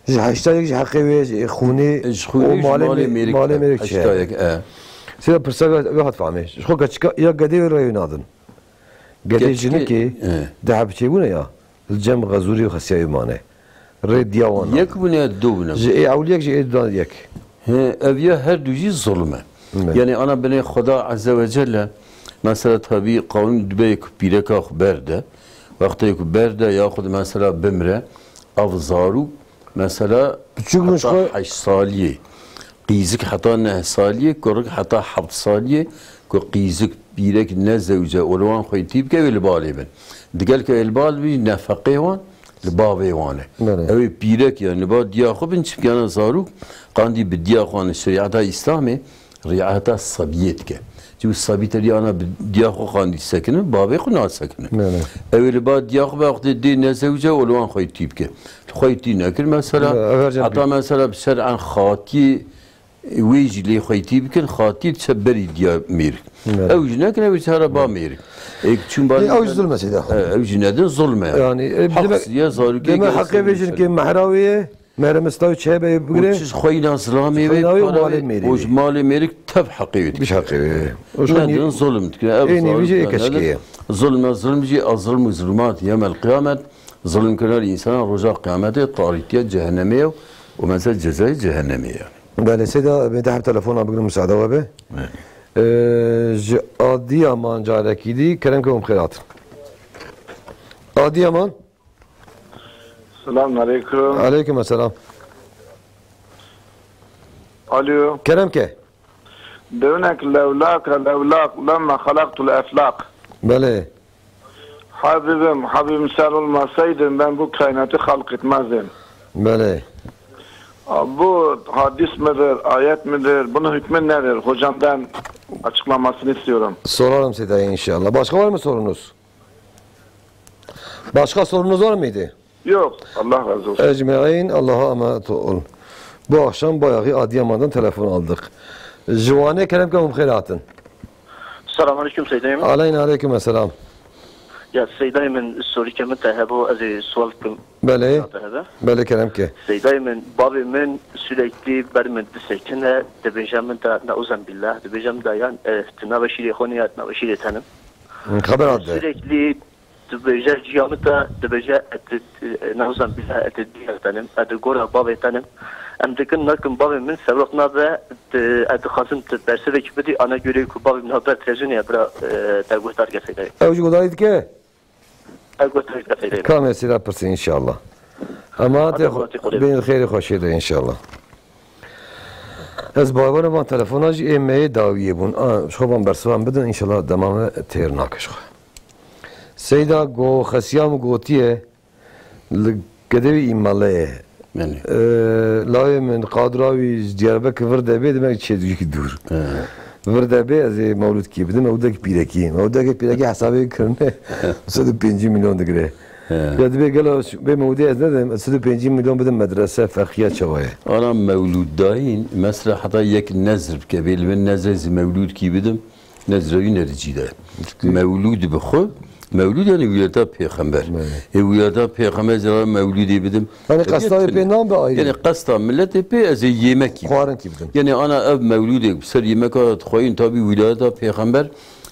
جحشتا يك جحقيوي خوني مالي ميرك حشتايك سيدا برسالة واحد فهمي خو كشكا يا قدير رأي نادن قدير جنكي دهب شيء يا الجم غزوري وخسيا مانه ريد يوانا يك بني دوبنا جي أوليك جي دان يك أبيا هر دوجي ظلمة يعني أنا بني خدا عز وجل مثلا تبي قانون دبيك بيرك برده وقت يك برده ياخذ مثلا بمره أفزارو مثلا حتى 8 سالية قيزك حتى 9 سالية كرك حتى 7 سالية كقيزك بيرك نزوجة ولوان خويتيب كبل بالي بن دقال كبل بي نفقه وان لبابي وانا اوي بيرك يعني با دياخو بن شبكانا زارو قاندي بدياخوان الشريعه الاسلامي رعايه الصبيت كه جو الصبيت اللي انا بدياخو قاندي سكن بابي خنا سكن اوي لبا دياخو وقت دي نزوجه ولوان خويتي بك خويتي نكر مثلا حتى مثلا بشرعا خاطي ويجي لي خويتي بكن خاطي تشبري ديا ميرك او جناك نبي تهرا با ميرك او ظلمه سيدا او جنادن ظلمه يعني حق يا زارو كي ما حقي بيجن كي محراويه مهر مستوي شبه بقري وش خوينا ظلامي وش مالي ميرك تب حقيوت مش حقي وش ظلمت يعني بيجي كشكيه ظلم جي الظلم ظلمات يوم القيامه ظلم كنا الانسان رجاء قيامته طارتيه جهنميه ومثل جزاء جهنميه بله سيدا بتحب تلفون بقول مساعده وبه عادي امان جارکی دی کرم که خیرات عادی امان السلام علیکم علیکم السلام الو کرم که دونك لولاك لما خلقت الافلاق بله حبيبim sen olmasaydın ben bu kainatı halk etmezdim. Bale. Bu hadis midir, ayet midir? Bunun hükmü nedir? Hocamdan açıklamasını istiyorum. Sorarım size inşallah. Başka var mı sorunuz? Başka sorunuz var mıydı? Yok. Allah razı olsun. Ecmaîn Allah'a emanet olun. Bu akşam bayağı Adıyaman'dan telefon aldık. Juvane kerem kum khairatın. Selamünaleyküm Seydayım. Aleyküm selam. Ya Seydayımın soru kemin tehebu azı sual kum. Bale. Bale kerem ke. Seydayımın babamın sürekli bermin disekine debejamın da nauzan billah debejam da yan tnaveşiri khoniyat naveşiri tanım. Haber aldı. Sürekli debeja ciyamı da debeja nauzan billah etdiya tanım. Adı gora baba tanım. Em dikin nakin babamın sevrakna ve adı khasım derse ki bidi ana göre ku babamın haber trezuniye bra terguhtar geseydi. Evci godaydı ki? Terguhtar geseydi. Kamil silah pırsı inşallah. Ama benim xeyri xoşiydi inşallah. Ez babanı van telefona ji emeği daviye bun. Şoban bersivan bidin inşallah demamı teyir nakış. Seyda go xasiyam gotiye لقدوي إمالية لاي من قادراوي دياربكر ورده بي demek çedik dur. ورده بي از مولود کی بدم مولود کی پیرکی حسابی کرنه 105 milyon digre. Ya dibe gelo be mevdi ez dedim 105 milyon بدم medrese fakhiye çavaya. Ana mevlud dahin mesela hatta yek nezr kebil ve nezr mevlud ki bedim nezreyi nericide. Mevlud bixu mevlud yani vilada peygamber. Vilada peygamber zira mevludi bedim. Yani qasta peygamber ayrı. Yani qasta millet pe az yemek gibi. Xaran ki bedim. Yani ana ev mevludi ser yemek at khoyin tabi vilada peygamber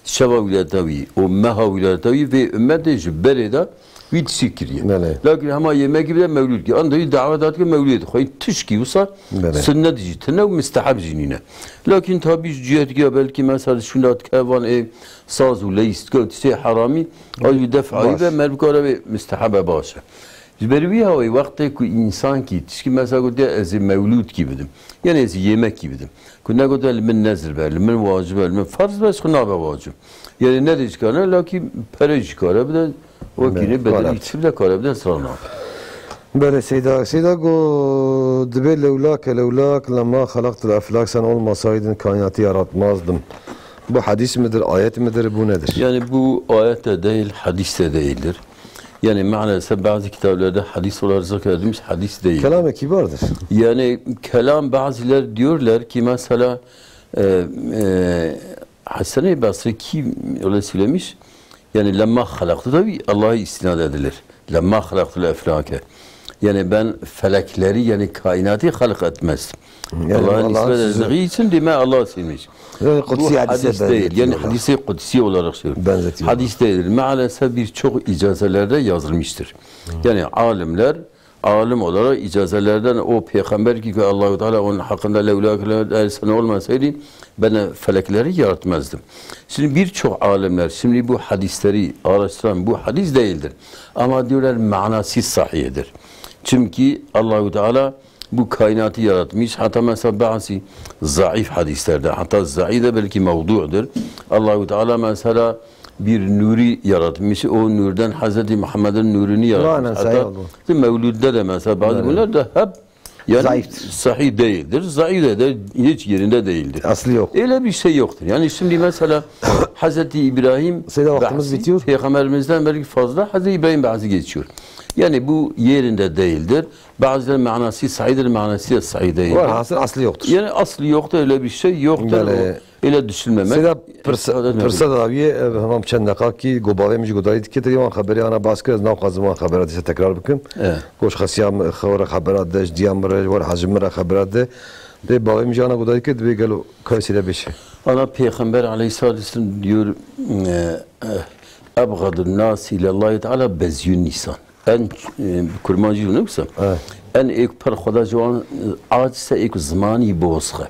şeva viladavi o meha viladavi ve ümmete jbereda ويت سكرية لكن هما يماكي بدا مولود كي عندي دعوات كي مولود خوي تشكي وصا سنة جيتنا ومستحب جنينة لكن تابيش جهات كي بلكي مثلا شنات كافان ايه صاز ولا يستكوت سي حرامي او يدفع ايبا مربكارا مستحبة باشا جبروي هاي وقت كو انسان كي تشكي مثلا قلت از مولود كي بدم يعني از يماك كي بدم كنا قلت من نزل بقى من واجب من فرض بس خنا واجب يعني نديش كان لكن بريج كاره بده وكيني بدل يتشبه ده كاره بده صرنا بله سيدا قو دبي لولاك لما خلقت الافلاك sen olmasaydın kainatı yaratmazdım. Bu hadis midir, ayet midir, bu nedir? Yani bu ayette değil, hadiste değildir. Yani maalesef bazı kitaplarda hadis olarak zikredilmiş hadis değil. Kelam-ı kibardır. Yani kelam bazıları diyorlar ki mesela Hasan-ı Basri kim öyle söylemiş? Yani lemma halaktu tabi Allah'a istinad edilir. Lemma halaktul eflake. Yani ben felekleri yani kainatı halk etmezdim. Yani Allah'ın ismet edildiği için deme Allah silmiş. Yani kutsi hadis değil. Yani hadisi kutsi olarak söylüyorum. Hadis değil. Maalesef birçok icazelerde yazılmıştır. Yani alim olarak icazelerden o peygamber ki Allah-u Teala onun hakkında levlâ sen olmasaydı ben felekleri yaratmazdım. Şimdi birçok alimler şimdi bu hadisleri araştıran bu hadis değildir. Ama diyorlar manası sahihidir. Çünkü Allah-u Teala bu kainatı yaratmış. Hatta mesela bazı zayıf hadislerde hatta zayıf de belki mevdu'dur. Allah-u Teala mesela bir nuri yaratmış. O nurdan Hazreti Muhammed'in nurunu yaratmış. Hatta Mevlüt'te de mesela bazı bunlar da hep yani zayıftır. Sahih değildir. Zayıf de hiç yerinde değildir. Aslı yok. Öyle bir şey yoktur. Yani şimdi mesela Hazreti İbrahim vaktimiz bitiyor. Peygamberimizden belki fazla Hazreti İbrahim bahsi geçiyor. Yani bu yerinde değildir. Bazıları manası sahihdir, manası da sahih değildir. Var hasıl aslı yoktur. Yani aslı yoktur, öyle bir şey yoktur. Öyle düşünmemek. Seda pırsad abiye hamam çend dakika ki gobave mi godayit ki teyvan haberi ana baskı nav kazıma haberat ise tekrar bakın. Koş khasiyam khawra haberat da diyam var hacmra haberat de bave mi jana godayit ki de gelo kaysile beşe. Ana Peygamber Aleyhisselatü Vesselam diyor abgadun nas ilallah Teala bezyun nisan. En kurmancı neyse. En ek per Xuda jwan acise ek zamani bosxe.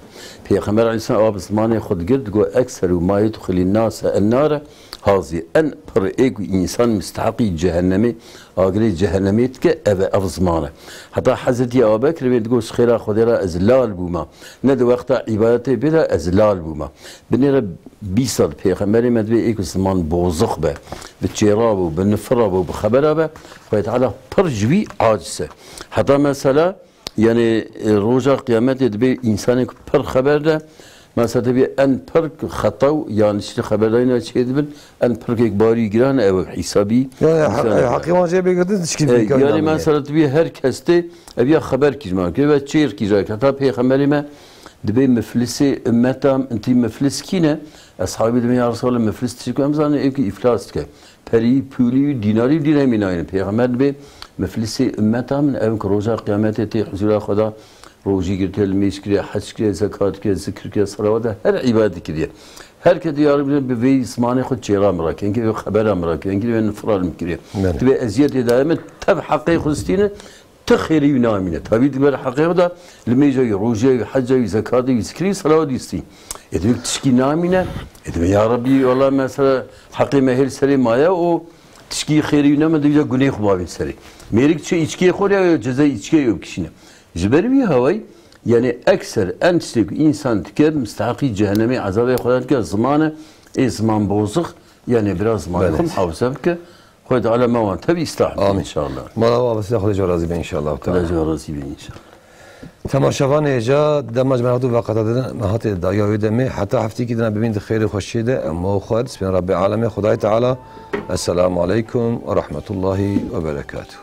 Peygamber Aleyhisselam ab zamani xud gird go ekser ma yedkhil nas an-nar hazi en per ek insan müstahaqi cehennemi agri cehennemit ke ev zamane. Hatta Hazreti Ebu Bekir ve go khira Xuda ezlal buma. Ne de vakta ibadete bila ezlal buma. Binira bisad Peygamber medve ek zaman bozuk be. Ve çerabu be nefrabu be habera be. Ve Teala per jvi acise. Hatta mesela yani roja kıyamet edip insanı per haberde mesela tabi en per hatav yani işte haberlerine şey edip en per ekbari giren ev hisabi yani hakikaten begirdin dişkin yani mesela tabi herkeste bir haber kizmak ve çeyir kizak hatta peygamberime dibe meflisi ümmetam enti meflis kine ashabi de ya Resulallah meflis tişkem zannı ev ki iflas ke peri puli dinari dirhemin aynı peygamber be meflisi ümmetam ev roja kıyamet eti huzura Xuda roji girtel miskriye hac kiriye zekat kiriye zikr kiriye salavat her ibadet kiriye herkes yarı bir ve ismani xud çeyra mrak enki ve haber mrak enki ve nfral mkiriye ve eziyet edaymet tab haqiqi xustine تخيري ينامينه تبي تقول حقيقة ده لما يجي روجي حجة زكاة يسكري صلاة يستي إذا تشكي نامينه إذا يا ربي والله مثلا حقي مهل سري مايا أو تشكي خيري ينام ده يجا جنيه خبابين سري ميرك شيء إشكي خوريا جزاء إشكي يوم كشينه جبري هواي يعني أكثر أنتسك إنسان تكر مستحقي جهنمي عذاب خدات كزمانه زمان بوزخ يعني براز زمانكم حوسبك خود على موان تبي استحمل ان شاء الله ما هو بس خود جرازي ان شاء الله تعالى جرازي ان شاء الله تماشاوان اجا دمج منادو وقت نهات دایا ودمه حتی هفته کی دنا ببین خیر خوشی ده اما خود بسم رب العالمین خدای تعالی السلام علیکم و رحمت الله و برکاته